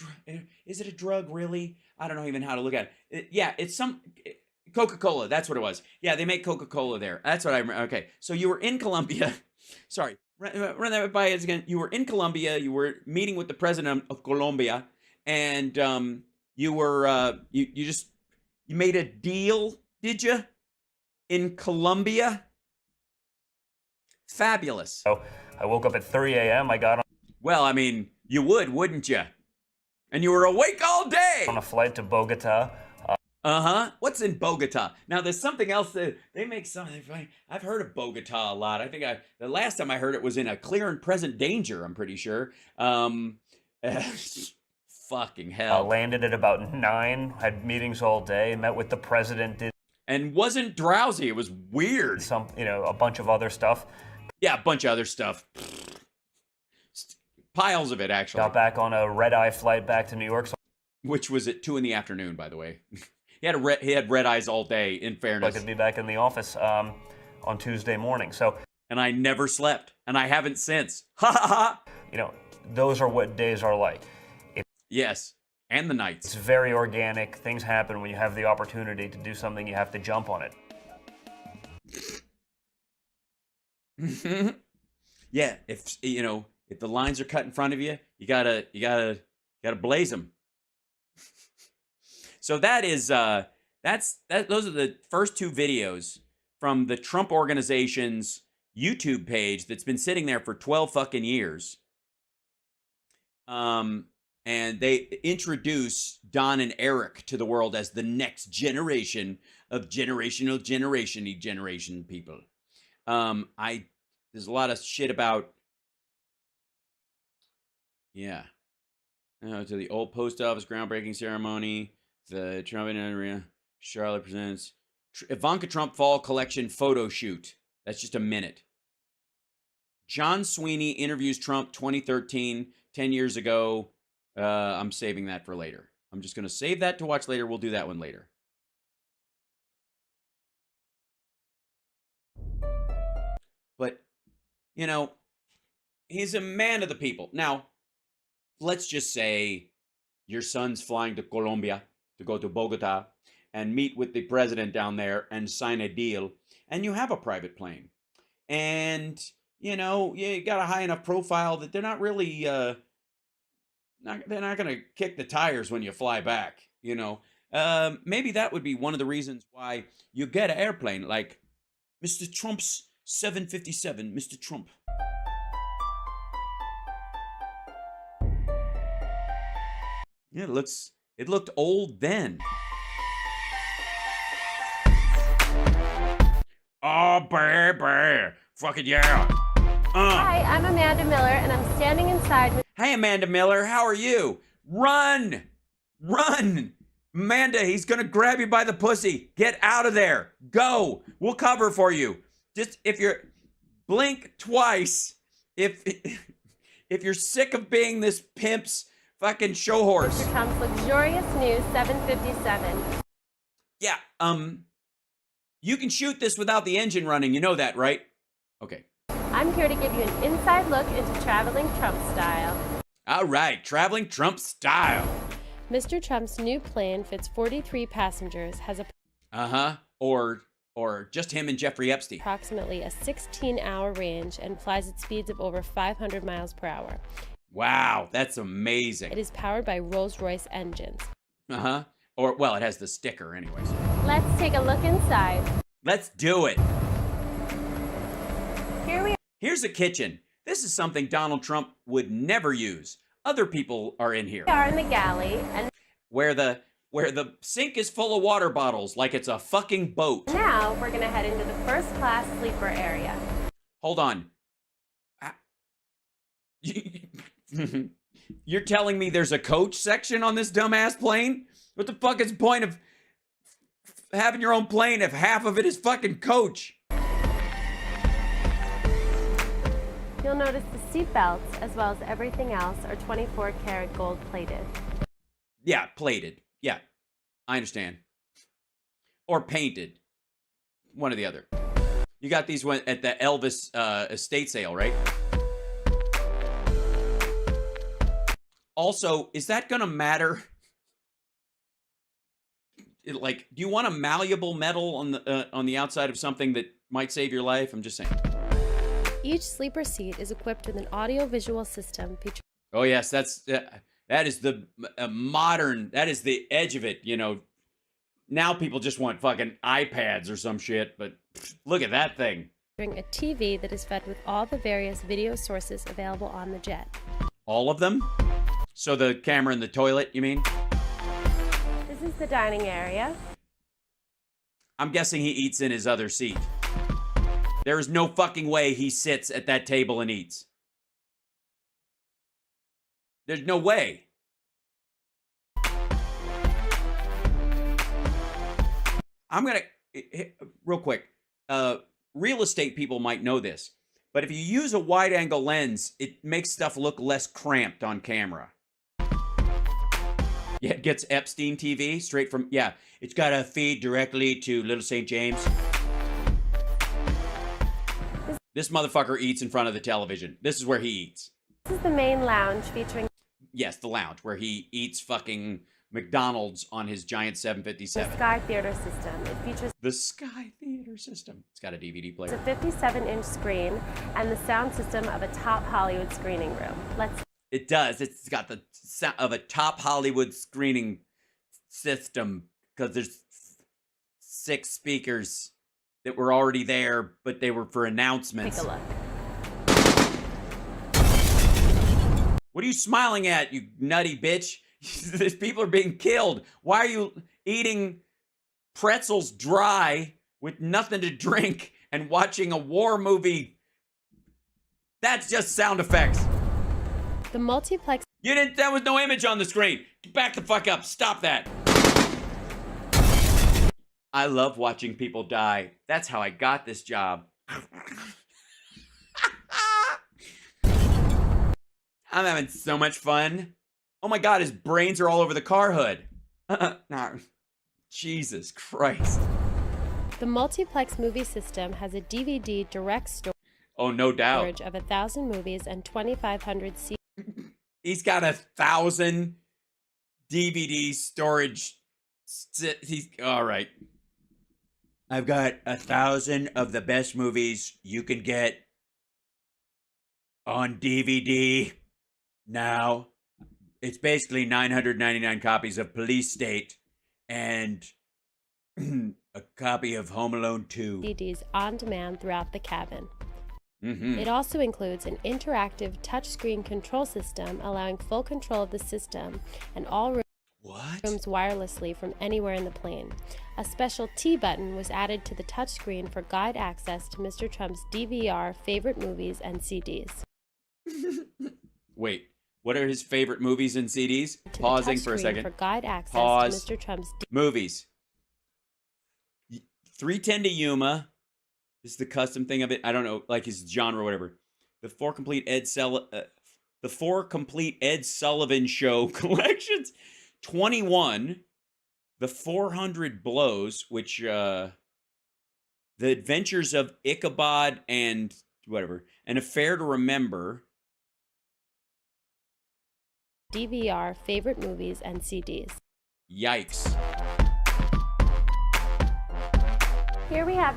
A: is it a drug really? I don't know even how to look at it. Yeah, it's some Coca-Cola. That's what it was. Yeah, they make Coca-Cola there. That's what I remember. Okay, so you were in Colombia. Sorry, run that by us again. You were in Colombia. You were meeting with the president of Colombia, and you were you made a deal, did you? In Colombia? Fabulous.
D: So I woke up at 3 a.m. I got on.
A: Well, I mean, you would, wouldn't you? And you were awake all day.
D: On a flight to Bogota.
A: What's in Bogota? Now, there's something else that they make something. I've heard of Bogota a lot. I think the last time I heard it was in A Clear and Present Danger, I'm pretty sure. Fucking hell.
D: Landed at about 9, had meetings all day, met with the president,
A: and wasn't drowsy. It was weird.
D: A bunch of other stuff.
A: Yeah, a bunch of other stuff. Piles of it, actually.
D: Got back on a red-eye flight back to New York.
A: Which was at 2 p.m, by the way. He had red eyes all day, in fairness.
D: I could be back in the office on Tuesday morning.
A: And I never slept, and I haven't since. Ha ha ha!
D: Those are what days are like.
A: Yes, and the nights.
D: It's very organic. Things happen when you have the opportunity to do something. You have to jump on it.
A: Yeah, if if the lines are cut in front of you, you gotta blaze them. So that is those are the first two videos from the Trump Organization's YouTube page that's been sitting there for 12 fucking years. And they introduce Don and Eric to the world as the next generation of generation people. There's a lot of shit about, to the old post office groundbreaking ceremony, the Trump area, Charlotte presents Ivanka Trump fall collection photo shoot. That's just a minute. John Sweeney interviews Trump 2013, 10 years ago. I'm saving that for later. I'm just going to save that to watch later. We'll do that one later. But, he's a man of the people. Now, let's just say your son's flying to Colombia to go to Bogota and meet with the president down there and sign a deal, and you have a private plane. And, you got a high enough profile that they're not really, they're not going to kick the tires when you fly back, Maybe that would be one of the reasons why you get an airplane like Mr. Trump's 757, Mr. Trump. Yeah, it looked old then. Oh, baby. Fucking yeah.
F: Hi, I'm Amanda Miller, and I'm standing inside with...
A: Hey, Amanda Miller, how are you? Run! Run! Amanda, he's gonna grab you by the pussy. Get out of there. Go. We'll cover for you. Just, if you're... Blink twice. If you're sick of being this pimp's fucking show horse.
F: Mr. Trump's luxurious new 757.
A: Yeah, you can shoot this without the engine running. You know that, right? Okay.
F: I'm here to give you an inside look into traveling Trump style.
A: All right, traveling Trump style.
F: Mr. Trump's new plane fits 43 passengers, has
A: or just him and Jeffrey Epstein.
F: Approximately a 16-hour range and flies at speeds of over 500 miles per hour.
A: Wow, that's amazing.
F: It is powered by Rolls-Royce engines.
A: Or, well, it has the sticker anyways.
F: Let's take a look inside.
A: Let's do it.
F: Here we are.
A: Here's a kitchen. This is something Donald Trump would never use. Other people are in here.
F: We are in the galley, and
A: where the sink is full of water bottles like it's a fucking boat.
F: now we're gonna head into the first class sleeper area.
A: Hold on. You're telling me there's a coach section on this dumbass plane? What the fuck is the point of having your own plane if half of it is fucking coach?
F: You'll notice the seat belts, as well as everything else, are 24-karat gold plated.
A: Yeah, plated. Yeah, I understand. Or painted. One or the other. You got these at the Elvis estate sale, right? Also, is that gonna matter? Like, do you want a malleable metal on the outside of something that might save your life? I'm just saying.
F: Each sleeper seat is equipped with an audio-visual system featuring...
A: Oh yes, that is the modern. That is the edge of it. Now people just want fucking iPads or some shit. But look at that thing.
F: A TV that is fed with all the various video sources available on the jet.
A: All of them? So the camera in the toilet, you mean?
F: This is the dining area.
A: I'm guessing he eats in his other seat. There is no fucking way he sits at that table and eats. There's no way. I'm gonna, real quick, real estate people might know this, but if you use a wide-angle lens, it makes stuff look less cramped on camera. Yeah, it gets Epstein TV straight from, it's got a feed directly to Little St. James. This motherfucker eats in front of the television. This is where he eats.
F: This is the main lounge featuring...
A: Yes, the lounge, where he eats fucking McDonald's on his giant 757.
F: The Sky Theater system. It features...
A: The Sky Theater. better system. It's got a DVD
F: It's
A: player.
F: a 57-inch screen and the sound system of a top Hollywood screening room.
A: It does. It's got the sound of a top Hollywood screening system because there's 6 speakers that were already there, but they were for announcements.
F: Take a look.
A: What are you smiling at, you nutty bitch? These people are being killed. Why are you eating pretzels dry with nothing to drink and watching a war movie? That's just sound effects.
F: The multiplex
A: There was no image on the screen. Back the fuck up. Stop that. I love watching people die. That's how I got this job. I'm having so much fun. Oh my God, his brains are all over the car hood. Jesus Christ.
F: The multiplex movie system has a DVD direct
A: Oh, no doubt.
F: storage of 1,000 movies and 2,500 CDs.
A: He's got 1,000 DVD storage. He's all right. I've got 1,000 of the best movies you can get on DVD now. It's basically 999 copies of Police State and a copy of Home Alone 2.
F: DVDs on demand throughout the cabin.
A: Mm-hmm.
F: It also includes an interactive touchscreen control system allowing full control of the system and all
A: What?
F: rooms wirelessly from anywhere in the plane. A special T button was added to the touchscreen for guide access to Mr. Trump's DVR favorite movies and CDs.
A: Wait, what are his favorite movies and CDs?
F: To the
A: Pausing for a
F: touchscreen
A: second.
F: For guide access
A: Pause.
F: to Mr. Trump's
A: Movies. 310 to Yuma. This is the custom thing of it. I don't know, like his genre or whatever. The four complete Ed Sullivan Show collections. 21. The 400 Blows, which The Adventures of Ichabod and whatever. An Affair to Remember.
F: DVR favorite movies and CDs.
A: Yikes.
F: Here we have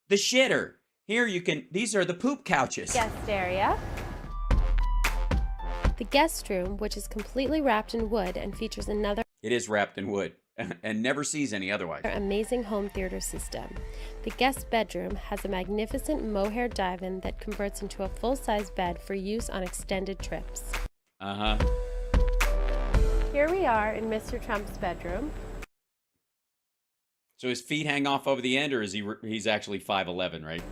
A: The shitter. Here you can, these are the poop couches.
F: guest area. The guest room, which is completely wrapped in wood and features another
A: It is wrapped in wood and never sees any otherwise.
F: amazing home theater system. The guest bedroom has a magnificent mohair divan that converts into a full-size bed for use on extended trips.
A: Uh-huh.
F: Here we are in Mr. Trump's bedroom.
A: So his feet hang off over the end, or is he's actually 5'11", right?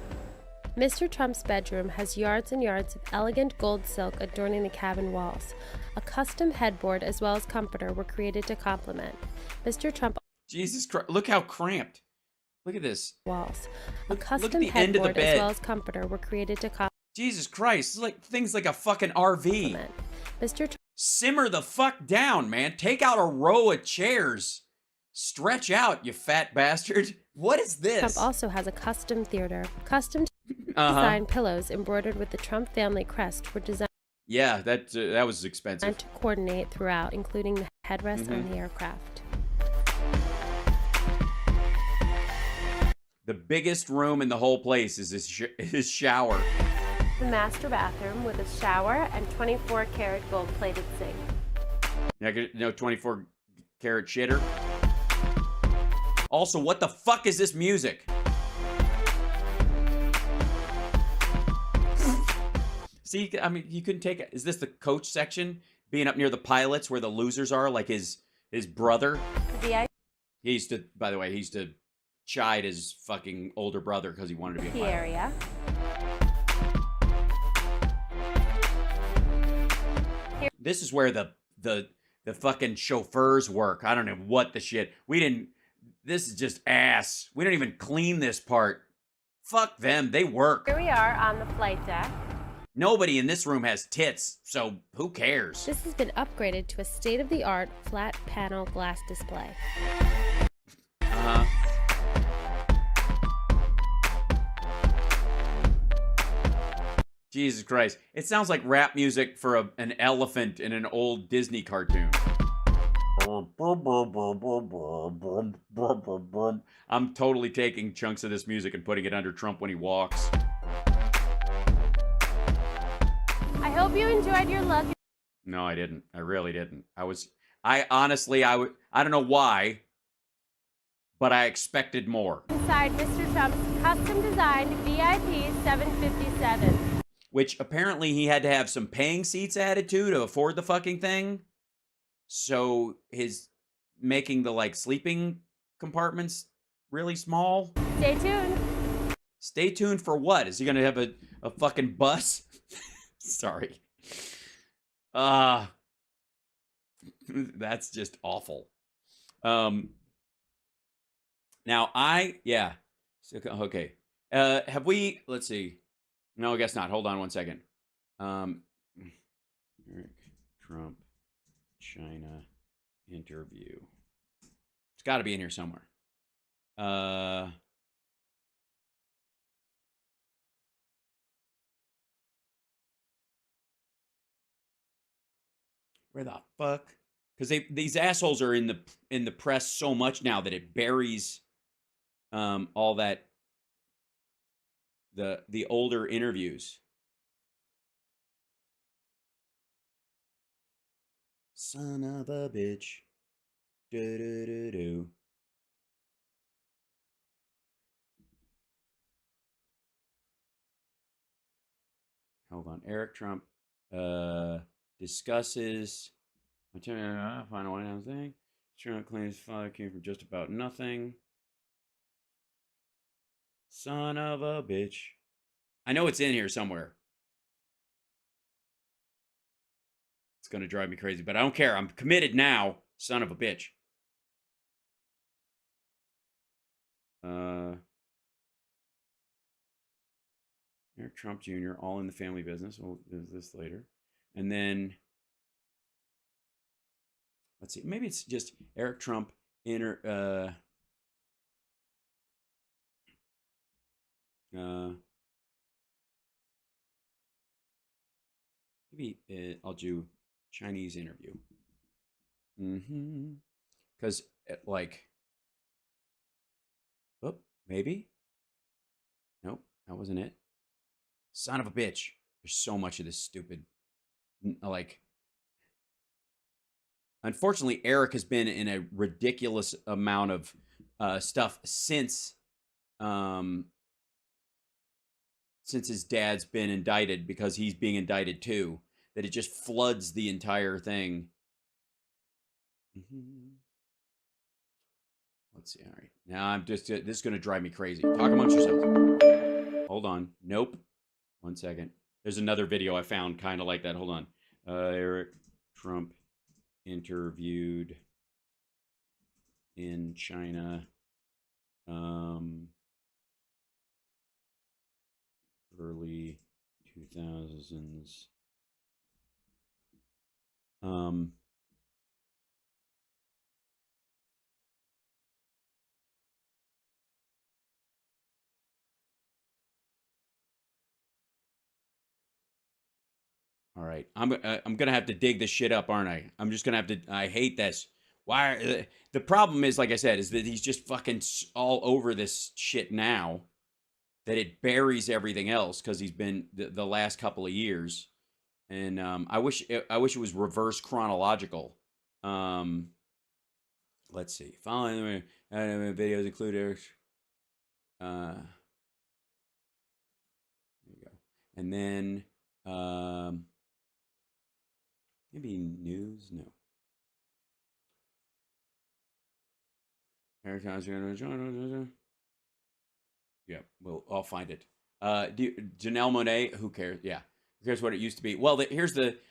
F: Mr. Trump's bedroom has yards and yards of elegant gold silk adorning the cabin walls. A custom headboard as well as comforter were created to complement Mr. Trump
A: Jesus Christ, look how cramped. Look at this.
F: walls. A
A: Look at
F: custom
A: the end of the
F: headboard as
A: bed.
F: well as comforter were created to
A: Jesus Christ, it's like things like a fucking RV.
F: complement Mr.
A: Simmer the fuck down, man. Take out a row of chairs. Stretch out, you fat bastard. What is this?
F: Trump also has a custom theater. Custom
A: Uh-huh.
F: designed pillows embroidered with the Trump family crest were designed
A: Yeah, that was expensive.
F: to coordinate throughout, including the headrest on
A: Mhm.
F: the aircraft.
A: The biggest room in the whole place is his shower.
F: The master bathroom with a shower and 24-karat gold-plated sink.
A: No 24-karat shitter. Also, what the fuck is this music? See, I mean, you couldn't take it. Is this the coach section? Being up near the pilots where the losers are, like his brother?
F: The VIP
A: He used to, by the way, he used to chide his fucking older brother because he wanted to be a pilot.
F: area.
A: This is where the fucking chauffeurs work. I don't know what the shit. This is just ass. We don't even clean this part. Fuck them. They work.
F: Here we are on the flight deck.
A: Nobody in this room has tits, so who cares?
F: This has been upgraded to a state-of-the-art flat panel glass display.
A: Uh-huh. Jesus Christ. It sounds like rap music for an elephant in an old Disney cartoon. I'm totally taking chunks of this music and putting it under Trump when he walks.
F: I hope you enjoyed your look.
A: No, I didn't. I really didn't. I honestly, I don't know why, but I expected more.
F: Inside Mr. Trump's custom-designed VIP 757.
A: Which apparently he had to have some paying seats added to afford the fucking thing. So his making the like sleeping compartments really small.
F: Stay tuned.
A: Stay tuned for what? Is he gonna have a fucking bus? Sorry. That's just awful. Now okay. Have we, let's see. No, I guess not. Hold on one second. Eric Trump China interview. It's got to be in here somewhere. Where the fuck? Because these assholes are in the press so much now that it buries all that the older interviews. Son of a bitch. Do. Hold on. Eric Trump discusses final one thing. Trump claims his father came from just about nothing. Son of a bitch. I know it's in here somewhere. It's going to drive me crazy, but I don't care. I'm committed now. Son of a bitch. Eric Trump Jr., all in the family business. We'll do this later. And then, let's see. Maybe it's just Eric Trump maybe I'll do Chinese interview. Because, maybe? Nope, that wasn't it. Son of a bitch. There's so much of this stupid, unfortunately, Eric has been in a ridiculous amount of stuff since his dad's been indicted, because he's being indicted too, that it just floods the entire thing. Let's see. All right. Now I'm just, this is going to drive me crazy. Talk amongst yourselves. Hold on. Nope. 1 second. There's another video I found kind of like that. Hold on. Eric Trump interviewed in China. Early 2000s. All right, I'm gonna have to dig this shit up, aren't I? I'm just gonna have to. I hate this. Why? The problem is, like I said, is that he's just fucking all over this shit now, that it buries everything else, because he's been the last couple of years, and I wish it was reverse chronological. Let's see. Following videos include Eric. There you go, and then maybe news. No. Yeah, well, I'll find it. Janelle Monáe, who cares? Yeah, who cares what it used to be? Well,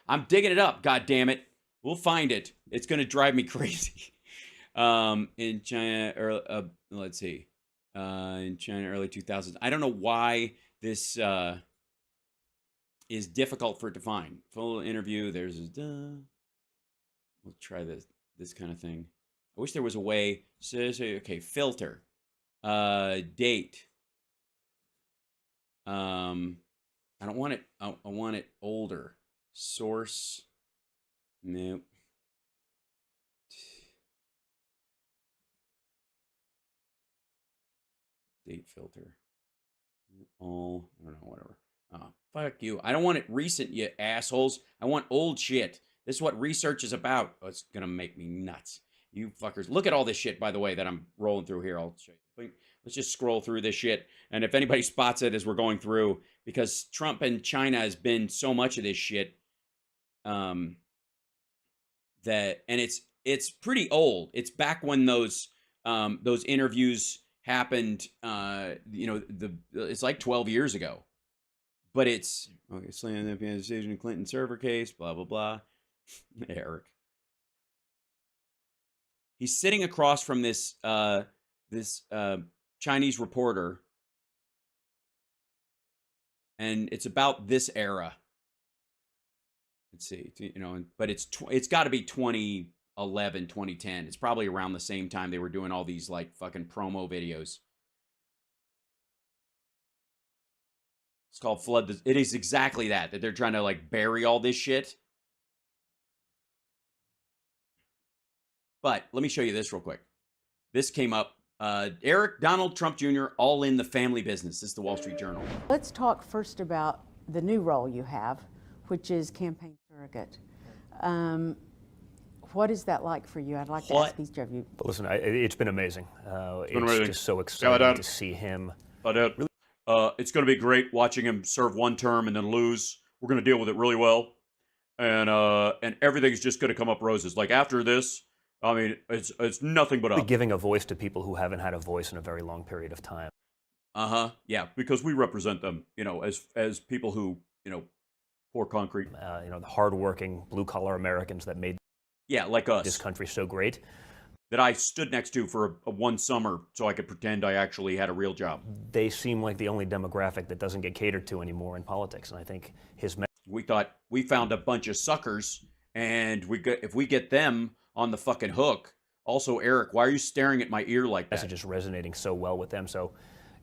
A: I'm digging it up. God damn it, we'll find it. It's gonna drive me crazy. In China, let's see. In China, early 2000s. I don't know why this is difficult for it to find. Full interview. There's we'll try this kind of thing. I wish there was a way. So okay, filter, date. I don't want it. I want it older. Source. Nope. Date filter. All, I don't know, whatever. Fuck you. I don't want it recent, you assholes. I want old shit. This is what research is about. Oh, it's gonna make me nuts. You fuckers. Look at all this shit, by the way, that I'm rolling through here. I'll show you. Let's just scroll through this shit. And if anybody spots it as we're going through, because Trump and China has been so much of this shit, and it's pretty old. It's back when those interviews happened. It's like 12 years ago. But it's okay. Slam the decision Clinton server case. Blah blah blah. Eric. He's sitting across from this Chinese reporter, and it's about this era. Let's see, but it's got to be 2011, 2010. It's probably around the same time they were doing all these like fucking promo videos. It's called Flood. It is exactly that they're trying to like bury all this shit. But let me show you this real quick. This came up. Eric Donald Trump Jr. all in the family business. This is the Wall Street Journal.
G: Let's talk first about the new role you have, which is campaign surrogate. What is that like for you? I'd like to ask each of you.
D: But listen, it's been amazing. It's just so exciting to see him.
A: It's going to be great watching him serve one term and then lose. We're going to deal with it really well, and everything's just going to come up roses. Like after this, I mean, it's nothing but up.
D: Giving a voice to people who haven't had a voice in a very long period of time.
A: Yeah, because we represent them, as people who, pour concrete.
D: The hardworking blue-collar Americans that made
A: like us,
D: this country so great.
A: That I stood next to for one summer so I could pretend I actually had a real job.
D: They seem like the only demographic that doesn't get catered to anymore in politics, and I think his.
A: We thought we found a bunch of suckers, and if we get them on the fucking hook. Also, Eric, why are you staring at my ear like that?
D: Message is resonating so well with them. So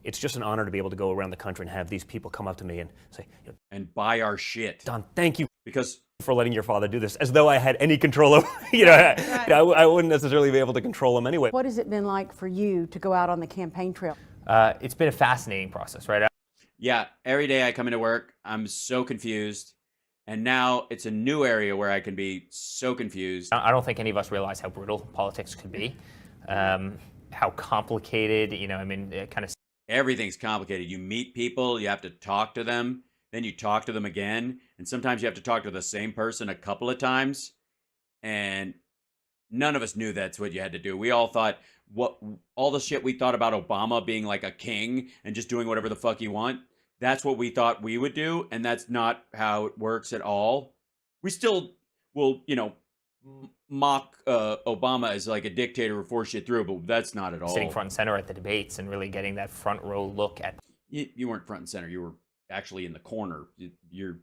D: it's just an honor to be able to go around the country and have these people come up to me and say,
A: and buy our shit.
D: Don, thank you
A: because
D: for letting your father do this, as though I had any control over. I wouldn't necessarily be able to control him anyway.
G: What has it been like for you to go out on the campaign trail?
H: It's been a fascinating process, right?
A: Yeah, every day I come into work, I'm so confused. And now it's a new area where I can be so confused.
H: I don't think any of us realize how brutal politics could be, how complicated, it kind of...
A: Everything's complicated. You meet people, you have to talk to them, then you talk to them again, and sometimes you have to talk to the same person a couple of times, and none of us knew that's what you had to do. We all thought, all the shit we thought about Obama being like a king and just doing whatever the fuck you want, that's what we thought we would do, and that's not how it works at all. We still will, mock Obama as like a dictator who forced shit through, but that's not at all.
H: Sitting front and center at the debates and really getting that front row look at...
A: You weren't front and center. You were actually in the corner. Your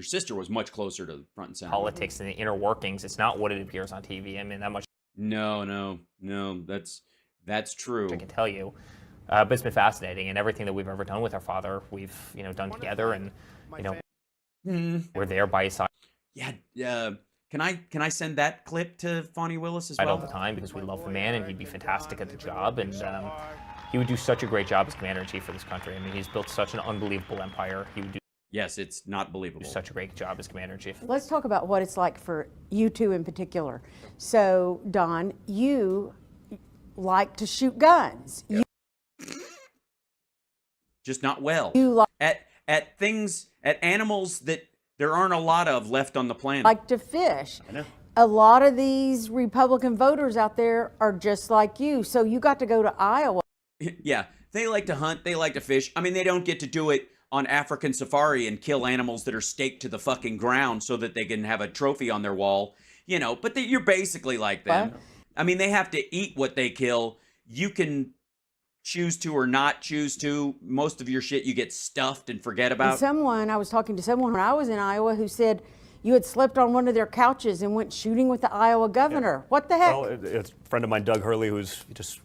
A: sister was much closer to front and center.
H: Politics and the inner workings. It's not what it appears on TV. I mean, that much...
A: No. That's true.
H: I can tell you. But it's been fascinating, and everything that we've ever done with our father, we've done together, and we're there by his side.
A: Yeah. Can I send that clip to Fonnie Willis as well?
H: All the time because we love the man, and he'd be fantastic at the job, and he would do such a great job as commander-in-chief for this country. I mean, he's built such an unbelievable empire. He would do.
A: Yes, it's not believable.
H: Do such a great job as commander-in-chief.
G: Let's talk about what it's like for you two in particular. So, Don, you like to shoot guns.
A: Yep. Just not well.
G: You like
A: at animals that there aren't a lot of left on the planet.
G: Like to fish.
A: I know.
G: A lot of these Republican voters out there are just like you. So you got to go to Iowa.
A: Yeah, they like to hunt. They like to fish. I mean, they don't get to do it on African safari and kill animals that are staked to the fucking ground so that they can have a trophy on their wall. But you're basically like them.
G: What?
A: I mean, they have to eat what they kill. You can choose to or not choose to. Most of your shit you get stuffed and forget about.
G: I was talking to someone when I was in Iowa who said you had slept on one of their couches and went shooting with the Iowa governor. Yeah. What the heck?
D: Well, it's a friend of mine, Doug Hurley, who's just,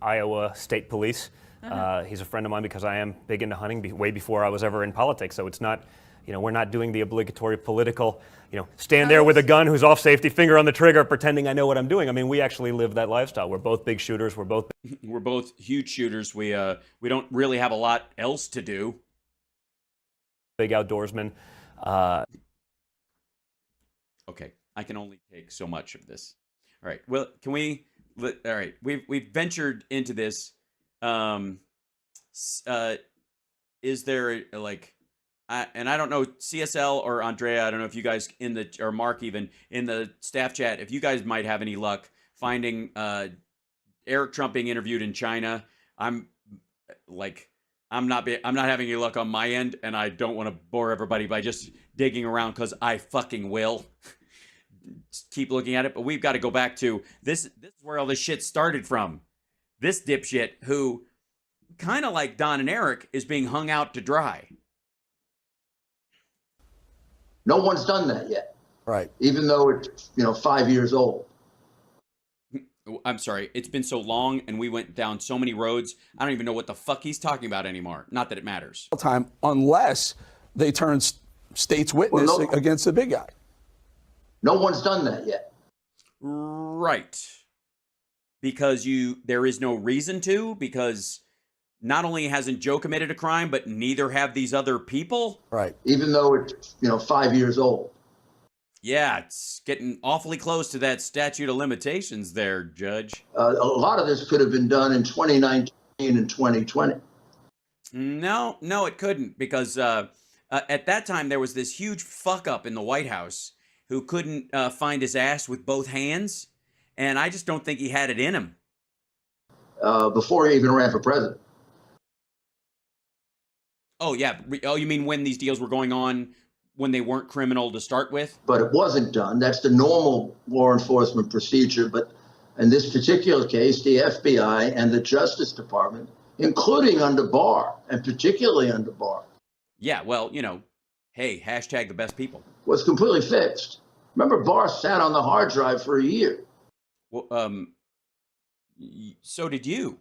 D: Iowa State Police. He's a friend of mine because I am big into hunting way before I was ever in politics. So it's not, we're not doing the obligatory political, stand there with a gun who's off safety, finger on the trigger, pretending I know what I'm doing. I mean, we actually live that lifestyle. We're both big shooters. We're both
A: huge shooters. We don't really have a lot else to do.
D: Big outdoorsmen.
A: Okay, I can only take so much of this. All right. Well, can we? All right. We've ventured into this. Is there like, and I don't know, CSL or Andrea, I don't know if you guys or Mark even in the staff chat, if you guys might have any luck finding Eric Trump being interviewed in China. I'm not having any luck on my end, and I don't want to bore everybody by just digging around because I fucking will. Keep looking at it, but we've got to go back to this. This is where all this shit started from. This dipshit who, kind of like Don and Eric, is being hung out to dry.
C: No one's done that yet.
B: Right.
C: Even though it's 5 years old.
A: I'm sorry. It's been so long, and we went down so many roads. I don't even know what the fuck he's talking about anymore. Not that it matters.
B: Time, unless they turn state's witness against the big guy.
C: No one's done that yet.
A: Right. Because there is no reason to, because not only hasn't Joe committed a crime, but neither have these other people.
B: Right.
C: Even though it's 5 years old.
A: Yeah, it's getting awfully close to that statute of limitations there, Judge.
C: A lot of this could have been done in 2019 and 2020.
A: No, it couldn't, because at that time there was this huge fuck up in the White House who couldn't find his ass with both hands, and I just don't think he had it in him.
C: Before he even ran for president.
A: Oh, yeah. Oh, you mean when these deals were going on, when they weren't criminal to start with?
C: But it wasn't done. That's the normal law enforcement procedure. But in this particular case, the FBI and the Justice Department, including under Barr, and particularly under Barr.
A: Yeah, well, hey, hashtag the best people.
C: Was completely fixed. Remember, Barr sat on the hard drive for a year.
A: Well, so did you.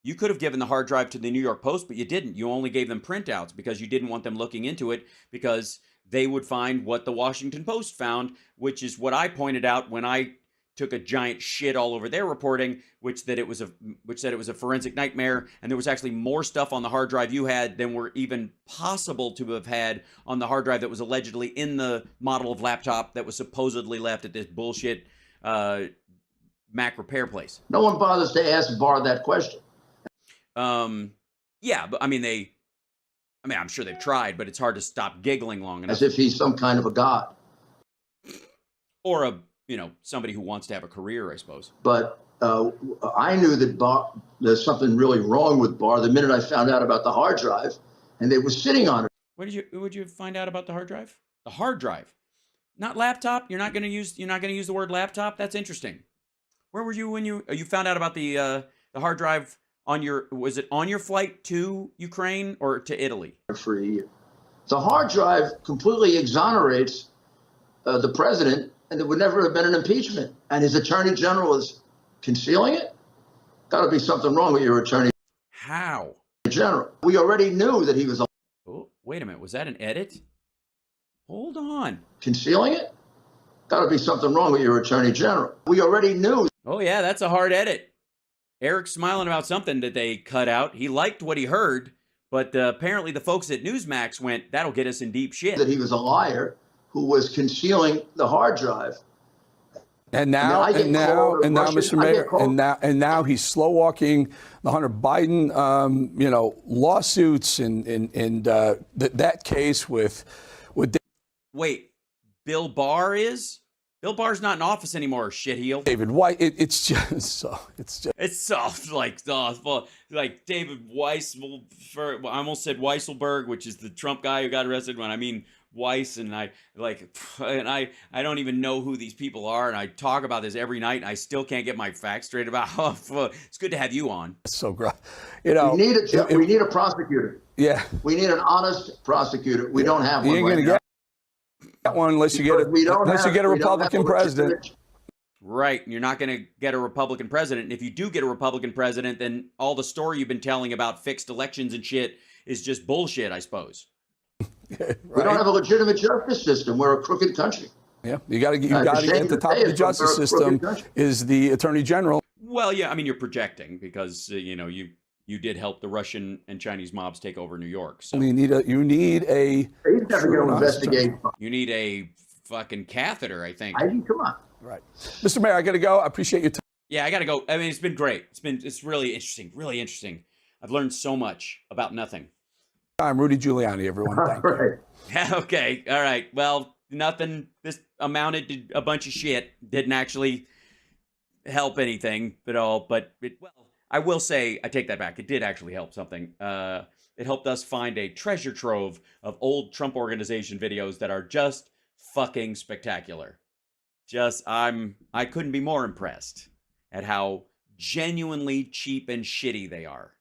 A: You could have given the hard drive to the New York Post, but you didn't. You only gave them printouts because you didn't want them looking into it, because they would find what the Washington Post found, which is what I pointed out when I took a giant shit all over their reporting, which said it was a forensic nightmare, and there was actually more stuff on the hard drive you had than were even possible to have had on the hard drive that was allegedly in the model of laptop that was supposedly left at this bullshit Mac repair place.
C: No one bothers to ask Barr that question.
A: Yeah, but I'm sure they've tried, but it's hard to stop giggling long enough.
C: As if he's some kind of a god.
A: Or somebody who wants to have a career, I suppose.
C: But I knew that Barr, there's something really wrong with Barr the minute I found out about the hard drive, and they were sitting on it.
A: What did you find out about the hard drive? The hard drive, not laptop. You're not going to use the word laptop. That's interesting. Where were you when you found out about the hard drive? Was it on your flight to Ukraine or to Italy?
C: For a year. The hard drive completely exonerates the president, and there would never have been an impeachment. And his attorney general is concealing it? Got to be something wrong with your attorney
A: How?
C: general. We already knew that he was
A: Oh, wait a minute. Was that an edit? Hold on.
C: concealing it. Got to be something wrong with your attorney general. We already knew.
A: Oh, yeah, that's a hard edit. Eric's smiling about something that they cut out. He liked what he heard, but apparently the folks at Newsmax went, that'll get us in deep shit.
C: That he was a liar who was concealing the hard drive.
B: And now, Mr. Mayor, and now he's slow walking the Hunter Biden, lawsuits and that case with.
A: Wait, Bill Barr is? Bill Barr's not in office anymore, shitheel.
B: David White. It's
A: soft, like David Weiss. I almost said Weisselberg, which is the Trump guy who got arrested. When I mean Weiss, and I don't even know who these people are, and I talk about this every night, and I still can't get my facts straight about. It's good to have you on.
B: So great,
C: we need a prosecutor.
B: Yeah,
C: we need an honest prosecutor. We don't have one.
B: You ain't gonna get that one unless you get a Republican president.
A: Right, and you're not going to get a Republican president. And if you do get a Republican president, then all the story you've been telling about fixed elections and shit is just bullshit, I suppose.
C: We don't have a legitimate justice system. We're a crooked country.
B: Yeah, you got to get at the top of the justice system is the Attorney General.
A: Well, yeah, I mean, you're projecting because you know you did help the Russian and Chinese mobs take over New York. So
B: You need a
C: He's never going to investigate.
A: you need a fucking catheter, I think.
C: Come on.
B: right. Mr. Mayor, I got to go. I appreciate your time.
A: Yeah, I gotta go. I mean, it's been great. It's really interesting. Really interesting. I've learned so much about nothing.
B: I'm Rudy Giuliani, everyone. Thank you.
A: Okay. All right. Well, nothing. This amounted to a bunch of shit. Didn't actually help anything at all. But well, I will say I take that back. It did actually help something. It helped us find a treasure trove of old Trump Organization videos that are just fucking spectacular. I couldn't be more impressed at how genuinely cheap and shitty they are.